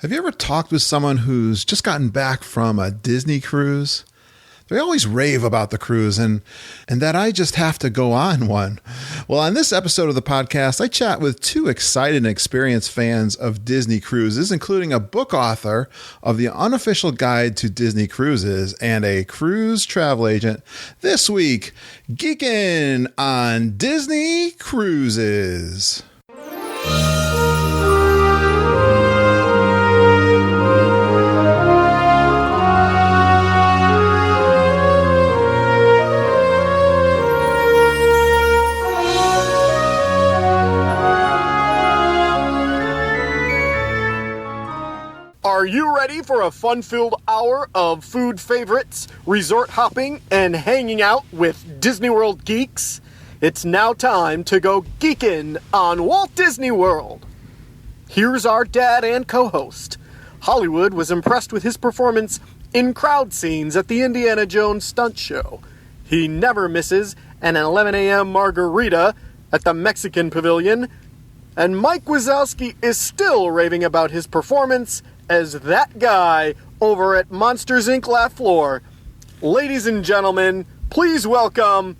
Have you ever talked with someone who's just gotten back from a Disney cruise? They always rave about the cruise and that I just have to go on one. Well, on this episode of the podcast, I chat with two excited and experienced fans of Disney cruises, including a book author of the Unofficial Guide to Disney Cruises and a cruise travel agent. This week, Geekin on Disney Cruises. Are you ready for a fun-filled hour of food favorites, resort hopping, and hanging out with Disney World geeks? It's now time to go geekin' on Walt Disney World. Here's our dad and co-host. Hollywood was impressed with his performance in crowd scenes at the Indiana Jones stunt show. He never misses an 11 a.m. margarita at the Mexican Pavilion. And Mike Wazowski is still raving about his performance as that guy over at Monsters, Inc. Laugh Floor. Ladies and gentlemen, please welcome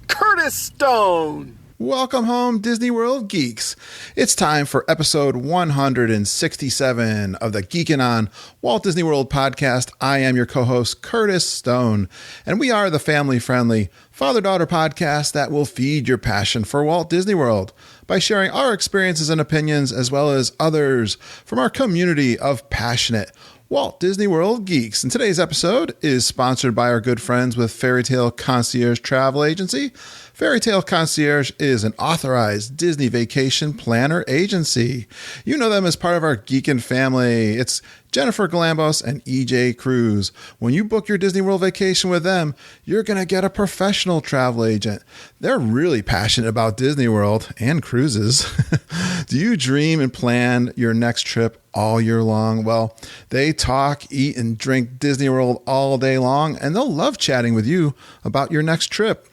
Curtis Stone. Welcome home, Disney World geeks. It's time for episode 167 of the Geekin' on Walt Disney World podcast. I am your co-host, Curtis Stone, and we are the family-friendly father-daughter podcast that will feed your passion for Walt Disney World by sharing our experiences and opinions as well as others from our community of passionate Walt Disney World geeks. And today's episode is sponsored by our good friends with Fairy Tale Concierge Travel Agency. Fairy Tale Concierge is an authorized Disney vacation planner agency. You know them as part of our Geekin family. It's Jennifer Galambos and EJ Cruz. When you book your Disney World vacation with them, you're going to get a professional travel agent. They're really passionate about Disney World and cruises. Do you dream and plan your next trip all year long? Well, they talk, eat, and drink Disney World all day long, and they'll love chatting with you about your next trip.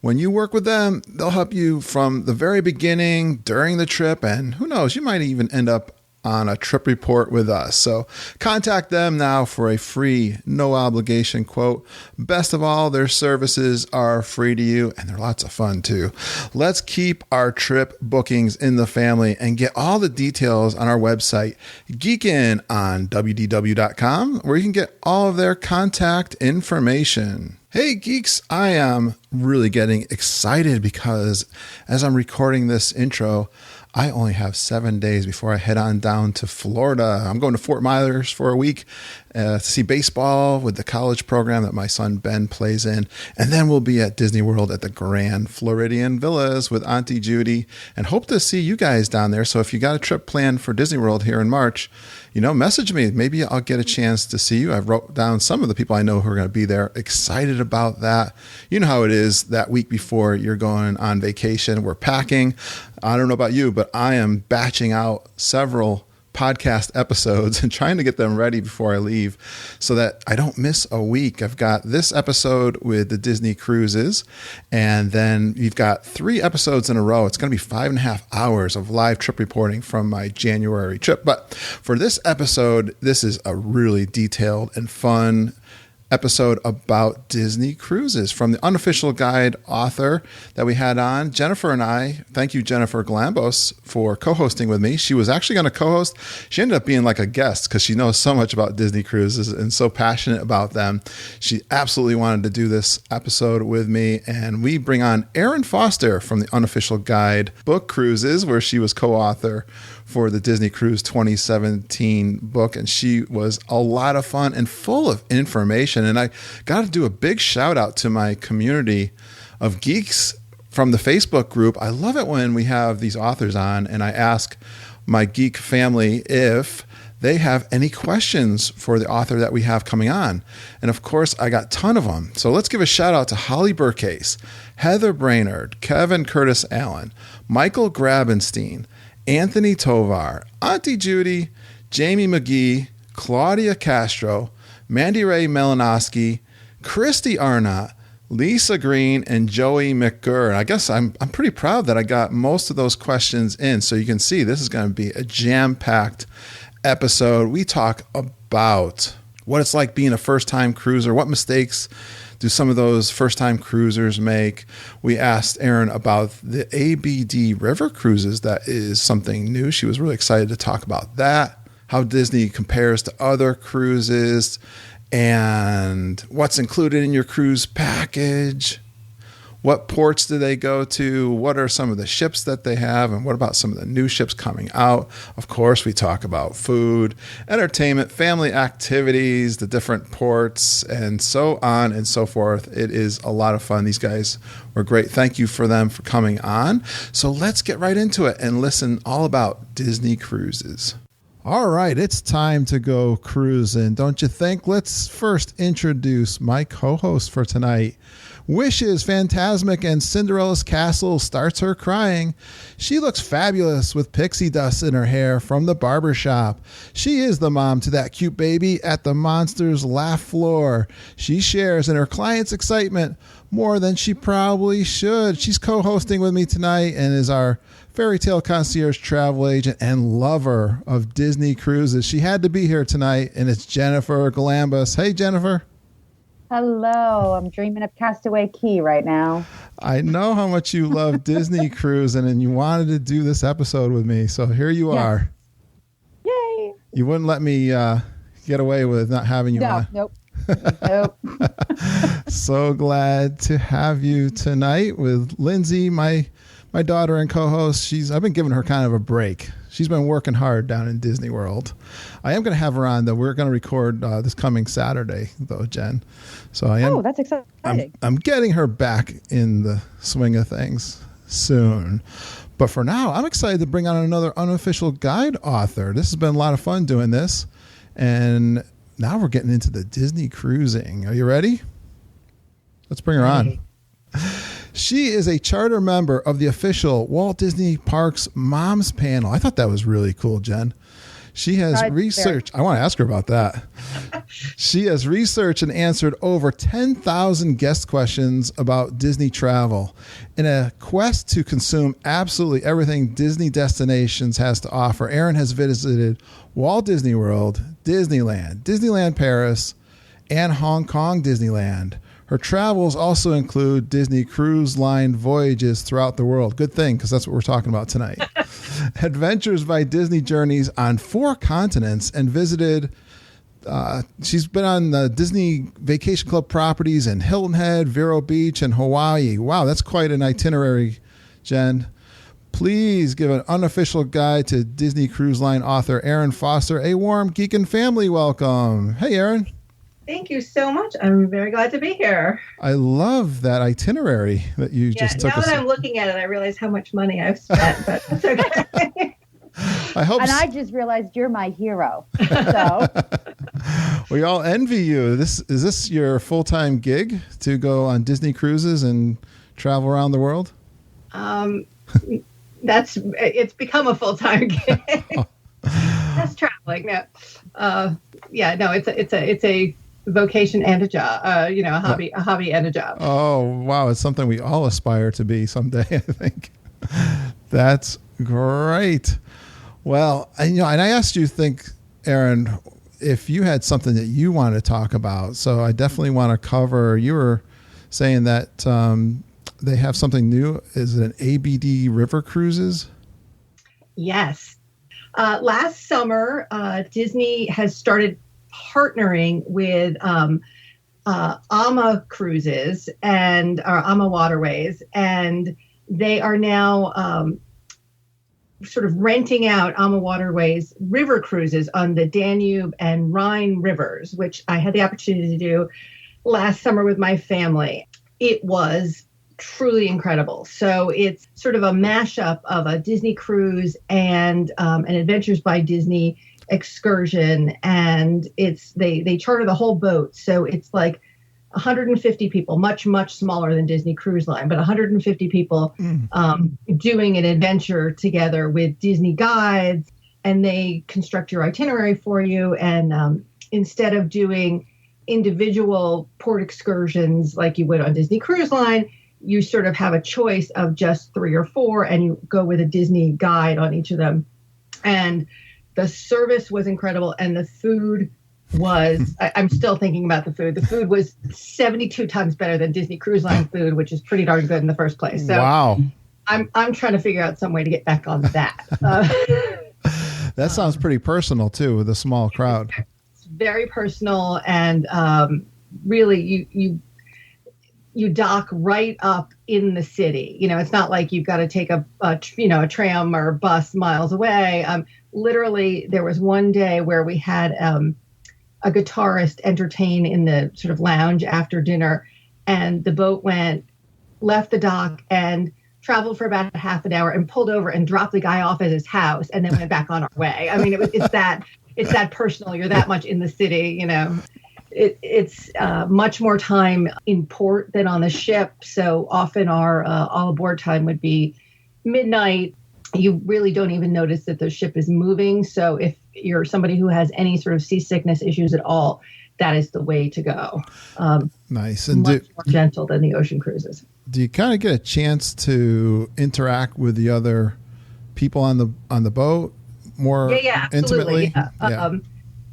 When you work with them, they'll help you from the very beginning, during the trip, and who knows, you might even end up on a trip report with us. So contact them now for a free, no obligation quote. Best of all, their services are free to you and they're lots of fun too. Let's keep our trip bookings in the family and get all the details on our website, Geekin on WDW.com, where you can get all of their contact information. Hey geeks, I am really getting excited because as I'm recording this intro, I only have 7 days before I head on down to Florida. I'm going to Fort Myers for a week to see baseball with the college program that my son Ben plays in. And then we'll be at Disney World at the Grand Floridian Villas with Auntie Judy and hope to see you guys down there. So if you got a trip planned for Disney World here in March, message me. Maybe I'll get a chance to see you. I wrote down some of the people I know who are going to be there. Excited about that. You know how it is that week before you're going on vacation. We're packing. I don't know about you, but I am batching out several podcast episodes and trying to get them ready before I leave so that I don't miss a week. I've got this episode with the Disney cruises, and then you've got 3 episodes in a row. It's going to be 5.5 hours of live trip reporting from my January trip. But for this episode, this is a really detailed and fun episode about Disney cruises from the Unofficial Guide author that we had on, Jennifer and I. Thank you, Jennifer Galambos, for co-hosting with me. She was actually going to co-host. She ended up being like a guest because she knows so much about Disney cruises and so passionate about them. She absolutely wanted to do this episode with me, and we bring on Erin Foster from the Unofficial Guide book Cruises, where she was co-author for the Disney Cruise 2017 book, and she was a lot of fun and full of information. And I got to do a big shout out to my community of geeks from the Facebook group. I love it when we have these authors on and I ask my geek family if they have any questions for the author that we have coming on. And of course, I got a ton of them. So let's give a shout out to Holly Burcase, Heather Brainerd, Kevin Curtis Allen, Michael Grabenstein, Anthony Tovar, Auntie Judy, Jamie McGee, Claudia Castro, Mandy Ray Melanowski, Christy Arnott, Lisa Green, and Joey McGurr. And I guess I'm pretty proud that I got most of those questions in. So you can see this is going to be a jam-packed episode, we talk about what it's like being a first-time cruiser, what mistakes do some of those first-time cruisers make. We asked Erin about the ABD river cruises. That is something new. She was really excited to talk about that, how Disney compares to other cruises, and what's included in your cruise package. What ports do they go to? What are some of the ships that they have? And what about some of the new ships coming out? Of course, we talk about food, entertainment, family activities, the different ports, and so on and so forth. It is a lot of fun. These guys were great. Thank you for them for coming on. So let's get right into it and listen all about Disney cruises. All right, it's time to go cruising, don't you think? Let's first introduce my co-host for tonight. Wishes Phantasmic and Cinderella's Castle starts her crying. She looks fabulous with pixie dust in her hair from the barber shop. She is the mom to that cute baby at the Monsters Laugh floor. She shares in her client's excitement more than she probably should. She's co-hosting with me tonight and is our fairy tale concierge travel agent and lover of Disney cruises. She had to be here tonight, and it's Jennifer Galambos. Hey, Jennifer. Hello. I'm dreaming of Castaway Cay right now. I know how much you love Disney cruising, and you wanted to do this episode with me, so here you are. Yay. You wouldn't let me get away with not having you on. Nope. Nope. So glad to have you tonight with Lindsay, my daughter and co-host. I've been giving her kind of a break. She's been working hard down in Disney World. I am going to have her on, though. We're going to record this coming Saturday, though, Jen. So I am. Oh, that's exciting. I'm getting her back in the swing of things soon. But for now, I'm excited to bring on another unofficial guide author. This has been a lot of fun doing this. And now we're getting into the Disney cruising. Are you ready? Let's bring her on. She is a charter member of the official Walt Disney Parks Moms Panel. I thought that was really cool, Jen. She has researched. I want to ask her about that. She has researched and answered over 10,000 guest questions about Disney travel. In a quest to consume absolutely everything Disney Destinations has to offer, Erin has visited Walt Disney World, Disneyland, Disneyland Paris, and Hong Kong Disneyland. Her travels also include Disney Cruise Line voyages throughout the world. Good thing, because that's what we're talking about tonight. Adventures by Disney journeys on 4 continents and visited. She's been on the Disney Vacation Club properties in Hilton Head, Vero Beach, and Hawaii. Wow, that's quite an itinerary, Jen. Please give an unofficial guide to Disney Cruise Line author Erin Foster a warm Geekin family welcome. Hey, Erin. Thank you so much. I'm very glad to be here. I love that itinerary that you just took. Now that I'm looking at it, I realize how much money I've spent, but that's okay. I just realized you're my hero. So we all envy you. Is this your full-time gig to go on Disney cruises and travel around the world? It's become a full-time gig. That's traveling. No, it's a vocation and a job, a hobby and a job. Oh, wow. It's something we all aspire to be someday, I think. That's great. Well, and I asked you, Erin, if you had something that you wanted to talk about. So I definitely want to cover, you were saying that they have something new. Is it an ABD river cruises? Yes. Last summer, Disney has started partnering with AMA Cruises and AMA Waterways, and they are now sort of renting out AMA Waterways river cruises on the Danube and Rhine rivers, which I had the opportunity to do last summer with my family. It was truly incredible. So it's sort of a mashup of a Disney cruise and an Adventures by Disney excursion, and they charter the whole boat. So it's like 150 people, much smaller than Disney Cruise Line, but 150 people doing an adventure together with Disney guides, and they construct your itinerary for you. And instead of doing individual port excursions like you would on Disney Cruise Line, you sort of have a choice of just 3 or 4, and you go with a Disney guide on each of them. And The service was incredible, and the food was, I'm still thinking about the food. The food was 72 times better than Disney Cruise Line food, which is pretty darn good in the first place. So wow. I'm trying to figure out some way to get back on that. That sounds pretty personal too, with a small crowd. It's very personal, and really you dock right up in the city. It's not like you've got to take a tram or a bus miles away. Literally, there was one day where we had a guitarist entertain in the sort of lounge after dinner, and the boat left the dock and traveled for about half an hour and pulled over and dropped the guy off at his house and then went back on our way. I mean, it's that personal. You're that much in the city, It's much more time in port than on the ship. So often our all aboard time would be midnight. You really don't even notice that the ship is moving. So if you're somebody who has any sort of seasickness issues at all, that is the way to go. Nice. And much more gentle than the ocean cruises. Do you kind of get a chance to interact with the other people on the boat more intimately? Yeah.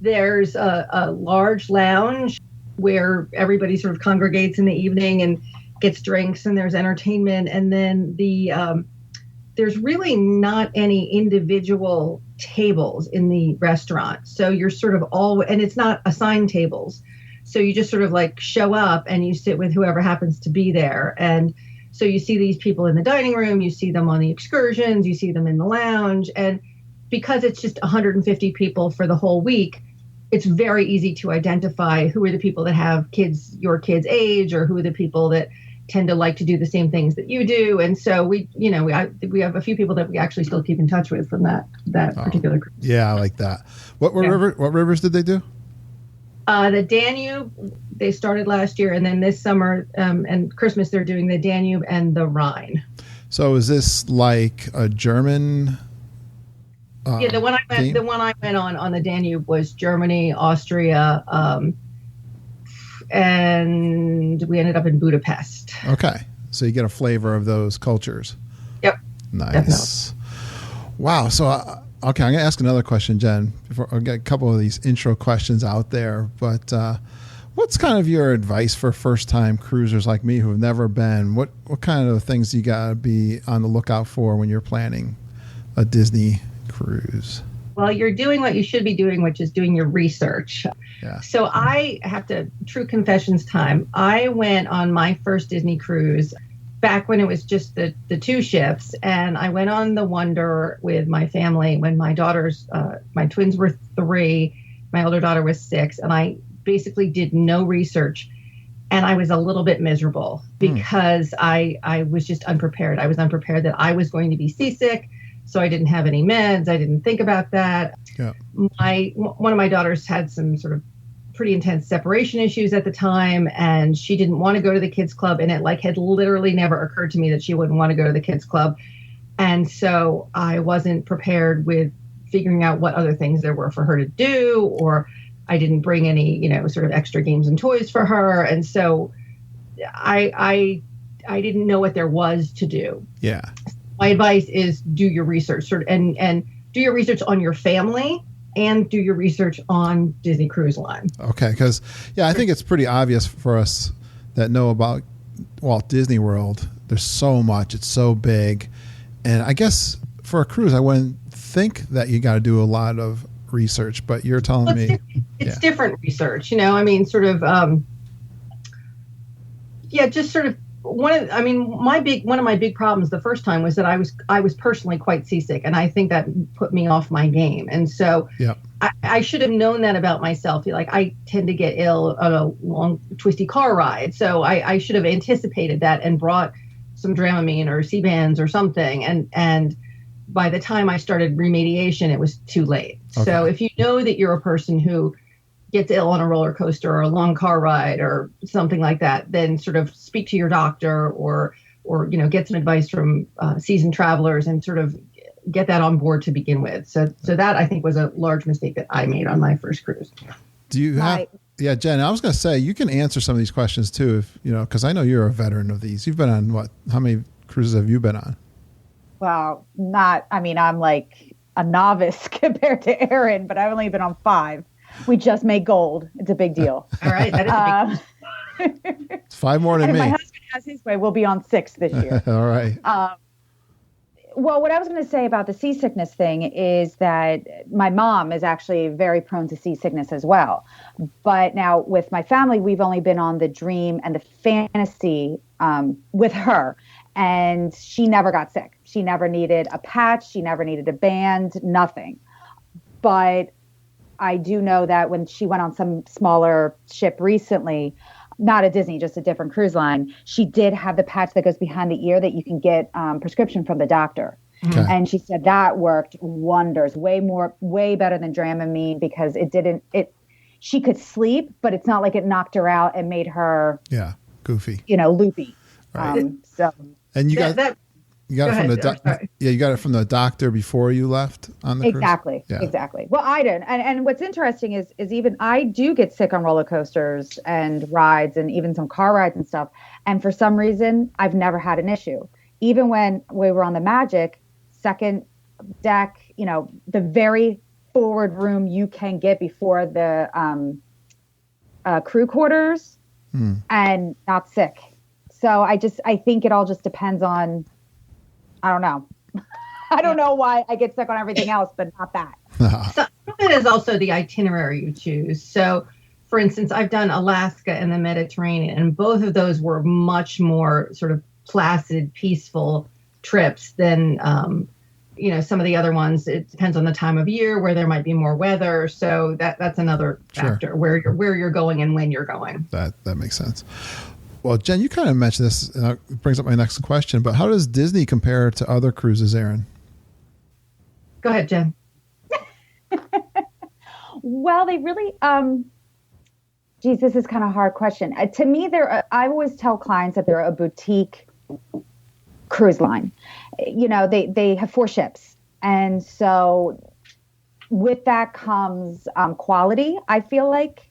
There's a large lounge where everybody sort of congregates in the evening and gets drinks, and there's entertainment. And then there's really not any individual tables in the restaurant. So you're sort of and it's not assigned tables. So you just sort of like show up and you sit with whoever happens to be there. And so you see these people in the dining room, you see them on the excursions, you see them in the lounge. And because it's just 150 people for the whole week, it's very easy to identify who are the people that have kids, your kids' age, or who are the people that tend to like to do the same things that you do. And so we have a few people that we actually still keep in touch with from that particular cruise. Yeah, I like that. What rivers did they do? The Danube, they started last year, and then this summer and Christmas they're doing the Danube and the Rhine. So is this like a German? The one I went on the Danube was Germany, Austria, and we ended up in Budapest. Okay, so you get a flavor of those cultures. Yep. Nice. Definitely. Wow. So, okay, I'm going to ask another question, Jen. Before I'll get a couple of these intro questions out there, but what's kind of your advice for first-time cruisers like me who have never been? What kind of things you got to be on the lookout for when you're planning a Disney cruise? Well, you're doing what you should be doing, which is doing your research. Yeah. So I have to, true confessions time, I went on my first Disney cruise back when it was just the two ships, and I went on the Wonder with my family when my daughters, my twins were 3, my older daughter was 6, and I basically did no research, and I was a little bit miserable because I was just unprepared. I was unprepared that I was going to be seasick. So I didn't have any meds. I didn't think about that. Yeah. One of my daughters had some sort of pretty intense separation issues at the time, and she didn't want to go to the kids club. And it had literally never occurred to me that she wouldn't want to go to the kids club. And so I wasn't prepared with figuring out what other things there were for her to do, or I didn't bring any, sort of extra games and toys for her. And so I didn't know what there was to do. Yeah. My advice is do your research and do your research on your family and do your research on Disney Cruise Line. Okay, because, I think it's pretty obvious for us that know about Walt Disney World. There's so much. It's so big. And I guess for a cruise, I wouldn't think that you got to do a lot of research, but you're telling me. It's different research, just sort of one of my big problems the first time was that I was personally quite seasick, and I think that put me off my game. And so I should have known that about myself. I tend to get ill on a long, twisty car ride. So I should have anticipated that and brought some Dramamine or Sea-Bands or something. And by the time I started remediation, it was too late. Okay. So if you know that you're a person who gets ill on a roller coaster or a long car ride or something like that, then sort of speak to your doctor or get some advice from seasoned travelers and sort of get that on board to begin with. So that I think was a large mistake that I made on my first cruise. Do you have? Yeah, Jen, I was going to say you can answer some of these questions too, if because I know you're a veteran of these. You've been on how many cruises have you been on? Well, I'm like a novice compared to Erin, but I've only been on 5. We just made gold. It's a big deal. All right. That is a big It's 5 more than and me. if my husband has his way, we'll be on 6 this year. All right. Well, what I was going to say about the seasickness thing is that my mom is actually very prone to seasickness as well. But now with my family, we've only been on the Dream and the Fantasy with her. And she never got sick. She never needed a patch. She never needed a band, nothing. But I do know that when she went on some smaller ship recently, not a Disney, just a different cruise line, she did have the patch that goes behind the ear that you can get prescription from the doctor. Okay. And she said that worked wonders, way better than Dramamine, because she could sleep, but it's not like it knocked her out and made her, goofy, loopy. Right. And you got that. you got Go it from ahead, the you got it from the doctor before you left on the Exactly. cruise? Exactly. Well, I didn't. And what's interesting is even I do get sick on roller coasters and rides and even some car rides and stuff. And for some reason, I've never had an issue. Even when we were on the Magic, second deck, the very forward room you can get before the crew quarters, and not sick. So I think it all just depends on, I don't know. I don't know why I get stuck on everything else, but not that. Some of it is also the itinerary you choose. So, for instance, I've done Alaska and the Mediterranean, and both of those were much more sort of placid, peaceful trips than, some of the other ones. It depends on the time of year where there might be more weather. So that's another factor, where you're going and when you're going. That makes sense. Well, Jen, you kind of mentioned this, and it brings up my next question, but how does Disney compare to other cruises, Erin? Go ahead, Jen. Well, they really, this is kind of a hard question. To me, I always tell clients that they're a boutique cruise line. They have 4 ships. And so with that comes quality, I feel like.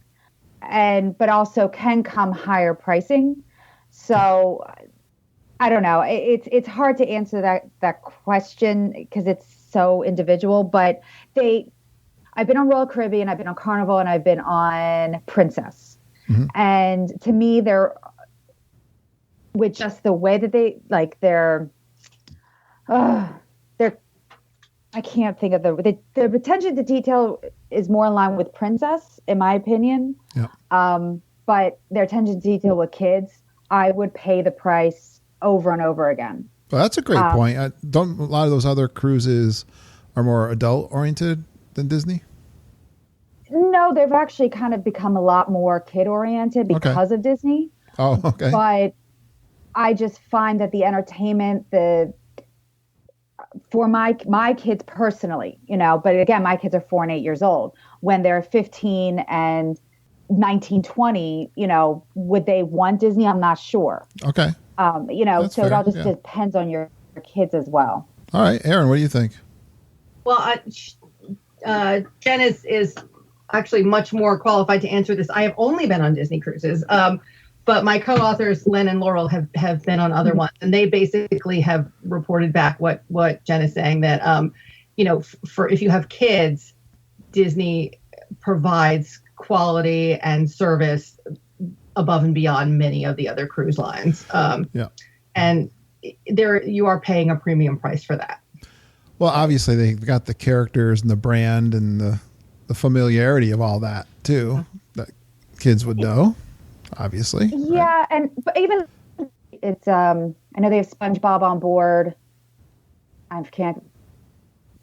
But also can come higher pricing. So I don't know. It's hard to answer that question because it's so individual. But I've been on Royal Caribbean, I've been on Carnival, and I've been on Princess. Mm-hmm. And to me, they're with just the way that I can't think of the attention to detail is more in line with Princess, in my opinion. Yeah. But their attention to detail with kids, I would pay the price over and over again. Well, that's a great point. Don't a lot of those other cruises are more adult oriented than Disney? No, they've actually kind of become a lot more kid oriented because of Disney. Oh, okay. But I just find that the entertainment, for my kids personally, but again, my kids are 4 and 8 years old. When they're 15 and 19, 20, would they want Disney? I'm not sure. Okay. That's so fair. It all just depends on your kids as well. All right, Erin, what do you think? Well, Jen is actually much more qualified to answer this. I have only been on Disney cruises. But my co-authors, Len and Laurel, have been on other ones, and they basically have reported back what Jen is saying, that, for if you have kids, Disney provides quality and service above and beyond many of the other cruise lines. And you are paying a premium price for that. Well, obviously they've got the characters and the brand and the familiarity of all that too, that kids would know. Obviously. Yeah. Right? But even it's, I know they have SpongeBob on board. I can't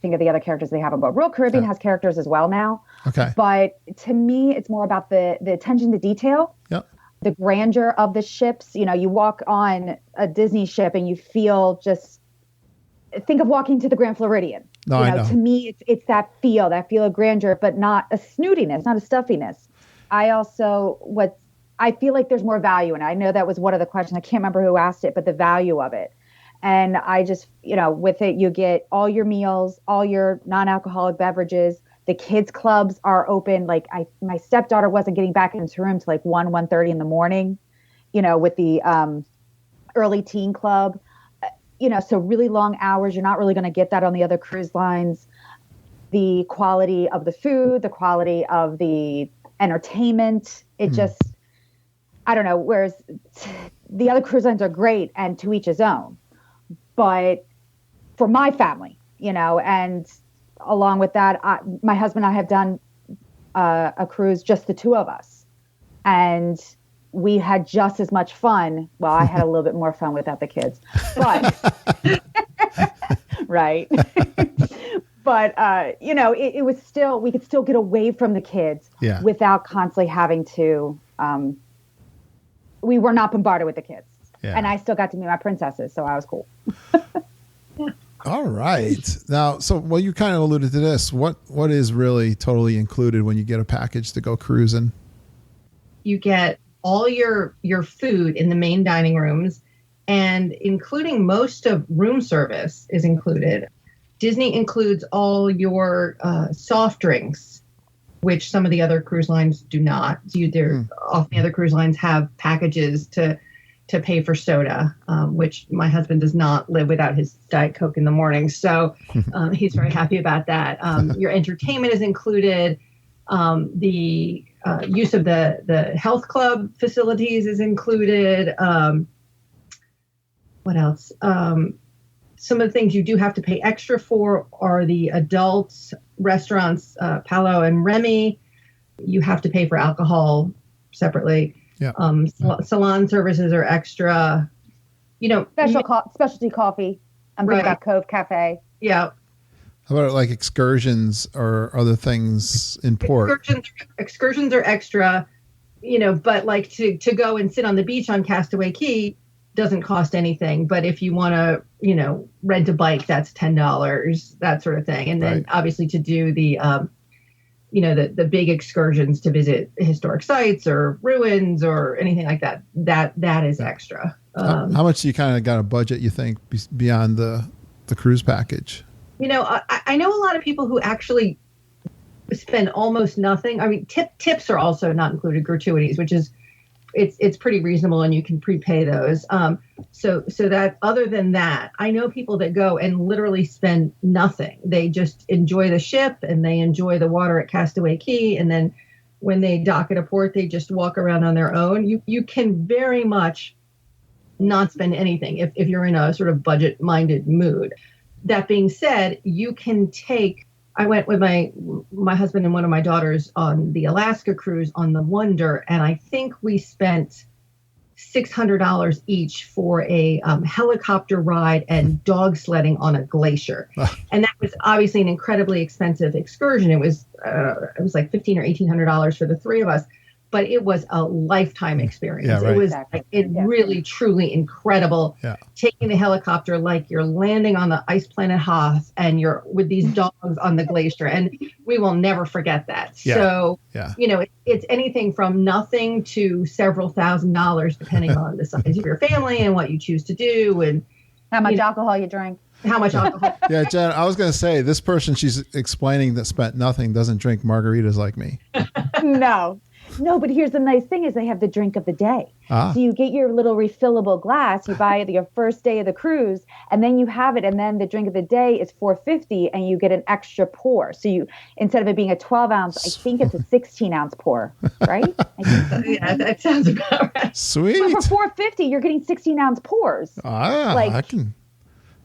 think of the other characters they have on board. Royal Caribbean has characters as well now. Okay. But to me, it's more about the attention to detail. Yep. The grandeur of the ships. You walk on a Disney ship and you feel think of walking to the Grand Floridian. No, I know. To me, it's that feel of grandeur, but not a snootiness, not a stuffiness. I feel like there's more value in it. I know that was one of the questions. I can't remember who asked it, but the value of it. And I just, with it, you get all your meals, all your non-alcoholic beverages. The kids clubs are open. My stepdaughter wasn't getting back into her room till 1:30 in the morning, with the early teen club, so really long hours. You're not really going to get that on the other cruise lines. the quality of the food, the quality of the entertainment. It just, I don't know. Whereas the other cruise lines are great and to each his own. But for my family, and along with that, my husband and I have done a cruise, just the two of us. And we had just as much fun. Well, I had a little bit more fun without the kids, but right. But, it was still, we could still get away from the kids without constantly having to, we were not bombarded with the kids. Yeah. And I still got to meet my princesses, so I was cool. All right. Now, you kind of alluded to this. What is really totally included when you get a package to go cruising? You get all your food in the main dining rooms, and including most of room service is included. Disney includes all your soft drinks, which some of the other cruise lines do not. Often the other cruise lines have packages to pay for soda, which my husband does not live without his Diet Coke in the morning. So he's very happy about that. Your entertainment is included. The use of the health club facilities is included. What else? Some of the things you do have to pay extra for are the adults restaurants, Palo and Remy. You have to pay for alcohol separately. Yeah. Salon services are extra. Specialty coffee. I'm thinking about Cove Cafe. Yeah. How about like excursions or other things in port? Excursions are extra, but like to go and sit on the beach on Castaway Cay doesn't cost anything. But if you want to, rent a bike, that's $10, that sort of thing. And then obviously to do the, the big excursions to visit historic sites or ruins or anything like that, that is extra. How much do you kind of got a budget, you think, beyond the cruise package? I know a lot of people who actually spend almost nothing. I mean, tips are also not included, gratuities, which is, it's pretty reasonable and you can prepay those. So that other than that, I know people that go and literally spend nothing. They just enjoy the ship and they enjoy the water at Castaway Cay. And then when they dock at a port, they just walk around on their own. You can very much not spend anything if you're in a sort of budget-minded mood. That being said, you can I went with my husband and one of my daughters on the Alaska cruise on the Wonder, and I think we spent $600 each for a helicopter ride and dog sledding on a glacier. And that was obviously an incredibly expensive excursion. It was like $1,500 or $1,800 for the three of us. But it was a lifetime experience. Yeah, right. It was really, truly incredible. Yeah. Taking the helicopter like you're landing on the ice planet Hoth and you're with these dogs on the glacier. And we will never forget that. Yeah. So, it's anything from nothing to several $1,000s, depending on the size of your family and what you choose to do. And how much alcohol you drink. How much alcohol. Yeah, Jen, I was going to say, this person she's explaining that spent nothing doesn't drink margaritas like me. No, but here's the nice thing is they have the drink of the day. So you get your little refillable glass, you buy it your first day of the cruise, and then you have it, and then the drink of the day is $4.50, and you get an extra pour. So you, instead of it being a 12-ounce, I think it's a 16-ounce pour, right? Yeah, that sounds about right. Sweet. But for $4.50, you're getting 16-ounce pours.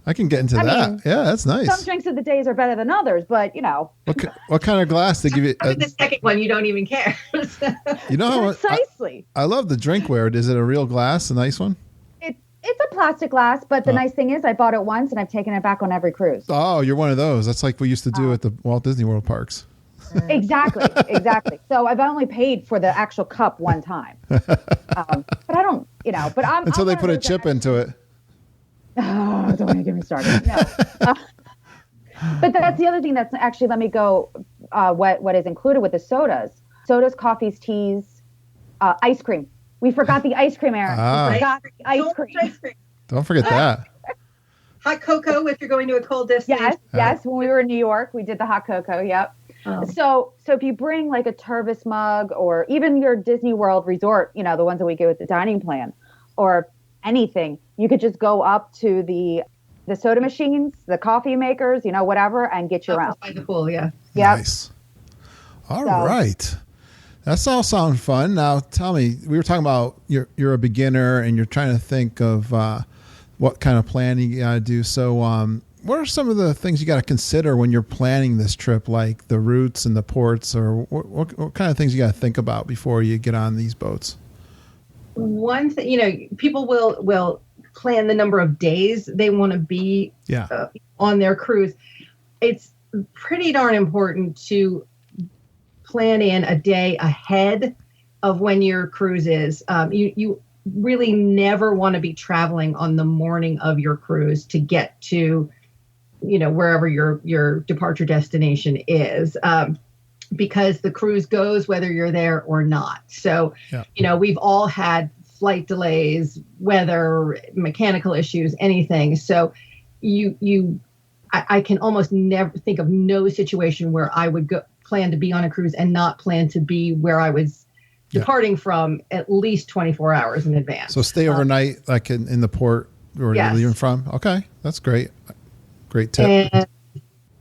I can get into that. Mean, yeah, that's nice. Some drinks of the days are better than others, but What kind of glass they give you? The second one, you don't even care. Precisely. I love the drinkware. Is it a real glass? A nice one? It's a plastic glass, but the nice thing is I bought it once and I've taken it back on every cruise. Oh, you're one of those. That's like we used to do at the Walt Disney World parks. Exactly. So I've only paid for the actual cup one time. But I don't, but I'm until they put a chip into it. Oh, don't want to get me started. No. But that's the other thing that's actually, let me go, what is included with the sodas. Sodas, coffees, teas, ice cream. We forgot the ice cream, Erin. We forgot the ice cream. Don't forget that. Hot cocoa if you're going to a cold destination. Yes. When we were in New York, we did the hot cocoa. Yep. Oh. So if you bring like a Tervis mug or even your Disney World resort, the ones that we get with the dining plan or anything, you could just go up to the the soda machines, the coffee makers, whatever, and get your own. By the pool, yeah. Yep. Nice. All right. That's all sound fun. Now, tell me, we were talking about you're a beginner and you're trying to think of what kind of planning you got to do. So what are some of the things you got to consider when you're planning this trip, like the routes and the ports, or what kind of things you got to think about before you get on these boats? One thing, people will plan the number of days they want to be on their cruise. It's pretty darn important to plan in a day ahead of when your cruise is. You really never want to be traveling on the morning of your cruise to get to, wherever your departure destination is, because the cruise goes whether you're there or not. So, we've all had flight delays, weather, mechanical issues, anything. So I can almost never think of no situation where I would plan to be on a cruise and not plan to be where I was departing from at least 24 hours in advance. So stay overnight, like in the port where you're leaving from. Okay. That's great. Great tip. And,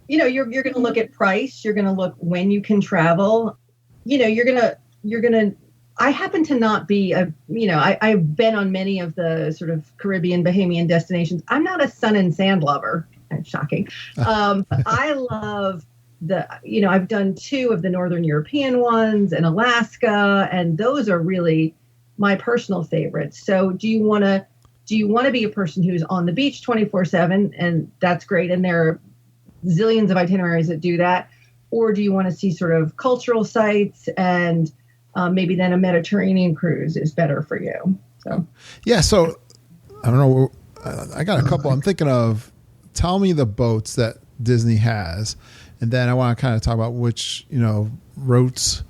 you're going to look at price. You're going to look when you can travel. You're going to, I happen to not be I've been on many of the sort of Caribbean, Bahamian destinations. I'm not a sun and sand lover. That's shocking. I love I've done 2 of the Northern European ones and Alaska, and those are really my personal favorites. So do you want to be a person who's on the beach 24/7, and that's great, and there are zillions of itineraries that do that, or do you want to see sort of cultural sites, and maybe then a Mediterranean cruise is better for you? So so I don't know, I got a couple. I'm thinking of, tell me the boats that Disney has, and then I want to kind of talk about which routes.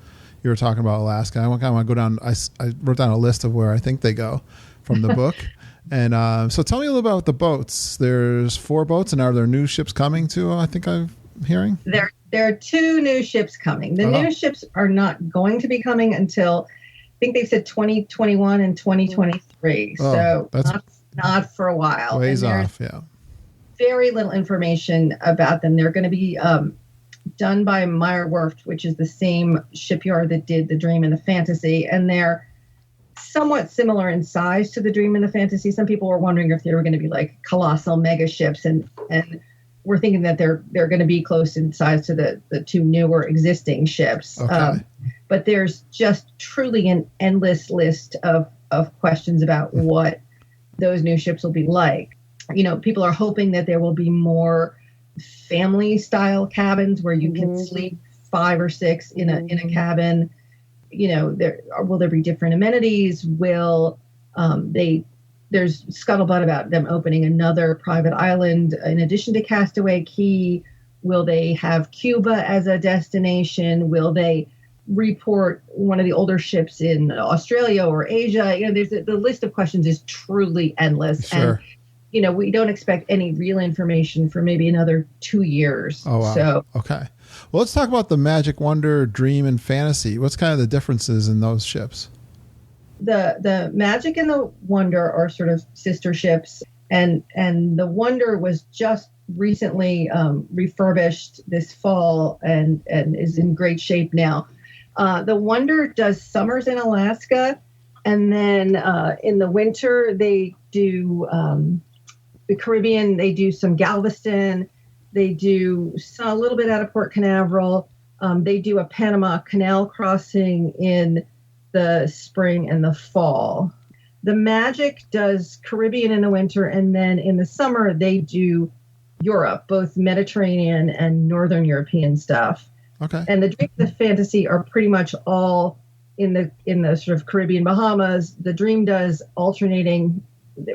You were talking about Alaska. I want to go down. I wrote down a list of where I think they go from the book. And so tell me a little about the boats. There's 4 boats, and are there new ships coming too? I think I'm hearing. There are 2 new ships coming. The new ships are not going to be coming until, I think they've said 2021 and 2023. So that's not for a while. Ways off, yeah. Very little information about them. They're going to be done by Meyer Werft, which is the same shipyard that did the Dream and the Fantasy, and they're somewhat similar in size to the Dream and the Fantasy. Some people were wondering if they were going to be like colossal mega ships, and we're thinking that they're going to be close in size to the 2 newer existing ships. Okay. But there's just truly an endless list of questions about what those new ships will be like. People are hoping that there will be more family style cabins where you can sleep 5 or 6 in a cabin. Will there be different amenities? There's scuttlebutt about them opening another private island in addition to Castaway Cay. Will they have Cuba as a destination? Will they report one of the older ships in Australia or Asia? The list of questions is truly endless. Sure. And we don't expect any real information for maybe another 2 years. Oh, wow. So, okay. Well, let's talk about the Magic, Wonder, Dream, and Fantasy. What's kind of the differences in those ships? The Magic and the Wonder are sort of sister ships, and the Wonder was just recently refurbished this fall and is in great shape now. The Wonder does summers in Alaska, and then in the winter they do the Caribbean. They do some Galveston. They do a little bit out of Port Canaveral. They do a Panama Canal crossing in the spring and the fall. The Magic does Caribbean in the winter, and then in the summer they do Europe, both Mediterranean and Northern European stuff. Okay. And the Dream and the Fantasy are pretty much all in the sort of Caribbean Bahamas. The Dream does alternating,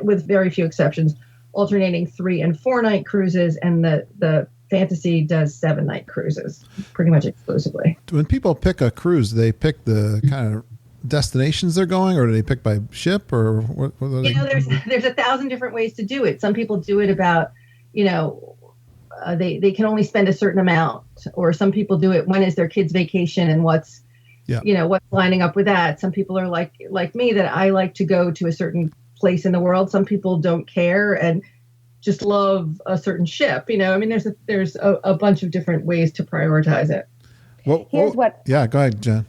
with very few exceptions, alternating 3 and 4 night cruises, and the Fantasy does 7-night cruises, pretty much exclusively. When people pick a cruise, do they pick the kind of destinations they're going, or do they pick by ship, or what are they? There's 1,000 different ways to do it. Some people do it about, they can only spend a certain amount, or some people do it when is their kid's vacation and what's lining up with that. Some people are like me, that I like to go to a certain place in the world. Some people don't care, and just love a certain ship. I mean, there's a bunch of different ways to prioritize it. Yeah, go ahead, Jen.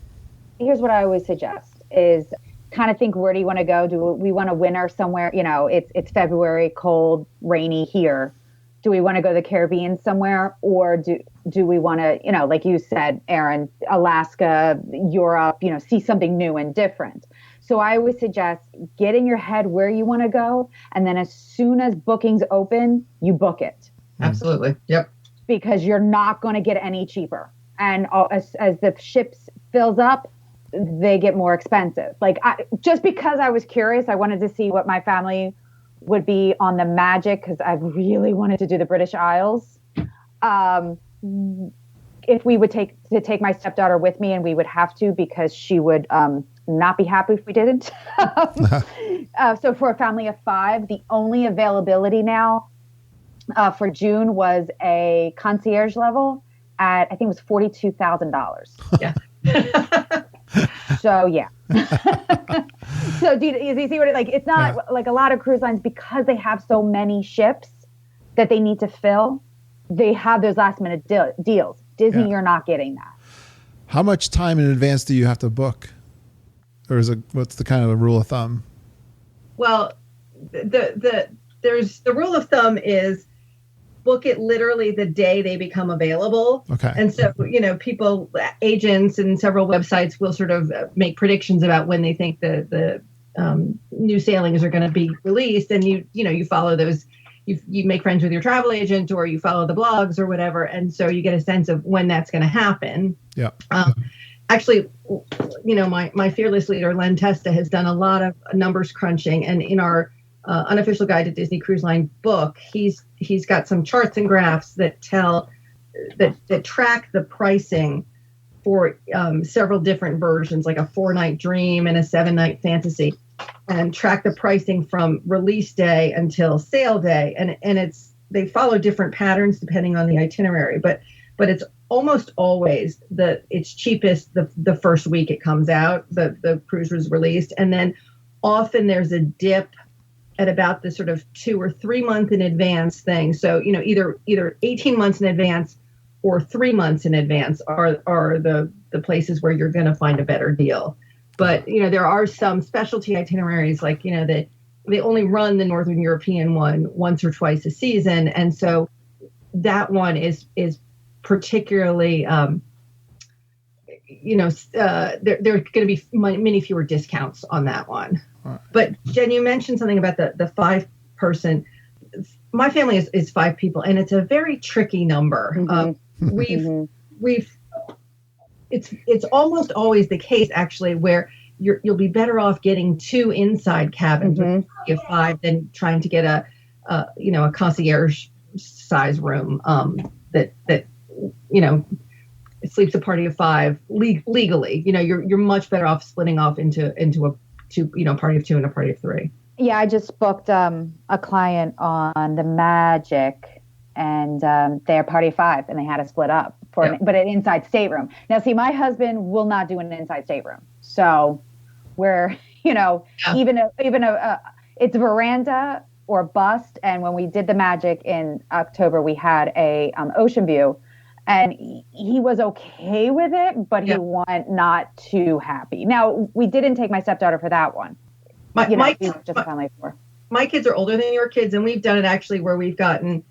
Here's what I always suggest is kind of think, where do you want to go? Do we want a winter somewhere? It's February, cold, rainy here. Do we want to go to the Caribbean somewhere? Or do we want to, like you said, Erin, Alaska, Europe, see something new and different? So I always suggest get in your head where you want to go. And then as soon as bookings open, you book it. Absolutely. Yep. Because you're not going to get any cheaper. And as the ships fills up, they get more expensive. Just because I was curious, I wanted to see what my family would be on the Magic, because I really wanted to do the British Isles. If we would take my stepdaughter with me, and we would have to, because she would not be happy if we didn't. So for a family of 5, the only availability now for June was a concierge level at, I think it was $42,000. Yeah. So yeah. So do you see what it's not like a lot of cruise lines, because they have so many ships that they need to fill. They have those last minute deals. Disney, You're not getting that. How much time in advance do you have to book? Or what's the kind of the rule of thumb? Well, the rule of thumb is book it literally the day they become available. Okay. And so, people, agents and several websites will sort of make predictions about when they think the new sailings are going to be released. And you follow those, you make friends with your travel agent, or you follow the blogs or whatever. And so you get a sense of when that's going to happen. Yeah. Actually, my fearless leader, Len Testa, has done a lot of numbers crunching, and in our Unofficial Guide to Disney Cruise Line book, he's got some charts and graphs that track the pricing for several different versions, like a 4-night dream and a 7-night fantasy, and track the pricing from release day until sale day, and they follow different patterns depending on the itinerary, but it's almost always it's cheapest the first week it comes out, the cruise was released, and then often there's a dip at about the sort of 2 or 3 month in advance thing. So, either 18 months in advance or 3 months in advance are the places where you're going to find a better deal. But, there are some specialty itineraries, like, they only run the Northern European one once or twice a season. And so that one is particularly, there are going to be many fewer discounts on that one. But Jen, you mentioned something about the 5-person. My family is 5 people, and it's a very tricky number. Mm-hmm. It's almost always the case, actually, where you'll be better off getting 2 inside cabins with a 5 than trying to get a concierge size room that it sleeps a party of 5 legally. You're much better off splitting off into a party of 2 and a party of 3. Yeah, I just booked a client on the Magic, and they're party of 5, and they had to split up but an inside stateroom. Now, see, my husband will not do an inside stateroom, so we're even it's veranda or bust. And when we did the Magic in October, we had a ocean view. And he was okay with it, but he was not too happy. Now, we didn't take my stepdaughter for that one. My kids are older than your kids, and we've done it actually where we've gotten,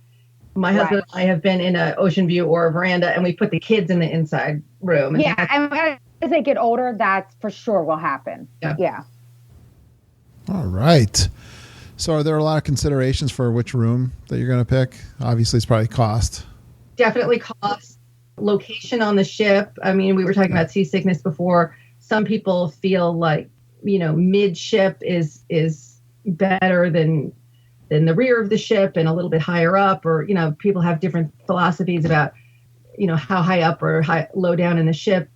my husband and I have been in an ocean view or a veranda, and we put the kids in the inside room. And and as they get older, that for sure will happen. Yeah. All right. So are there a lot of considerations for which room that you're going to pick? Obviously, it's probably cost. Definitely cost, location on the ship. I mean, we were talking about seasickness before. Some people feel like, midship is better than the rear of the ship and a little bit higher up, or, people have different philosophies about, how high up or low down in the ship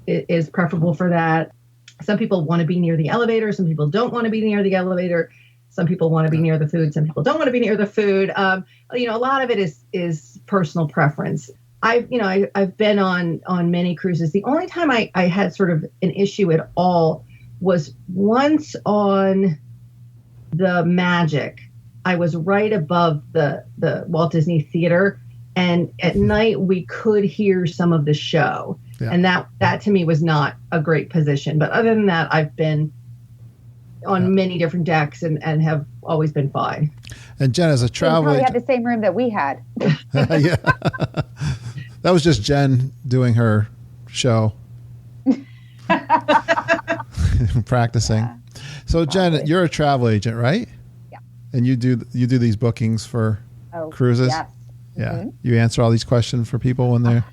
is preferable for that. Some people want to be near the elevator. Some people don't want to be near the elevator. Some people want to be near the food. Some people don't want to be near the food. A lot of it is personal preference. I've been on many cruises. The only time I had sort of an issue at all was once on the Magic. I was right above the Walt Disney Theater, and at night we could hear some of the show. Yeah. And that to me was not a great position. But other than that, I've been on many different decks and have always been fine. And Jen, as a traveler, you probably had the same room that we had. Yeah, that was just Jen doing her show, practicing. Yeah. So Jen, you're a travel agent, right? Yeah. And you do these bookings for cruises? Yes. Yeah. Mm-hmm. You answer all these questions for people when they're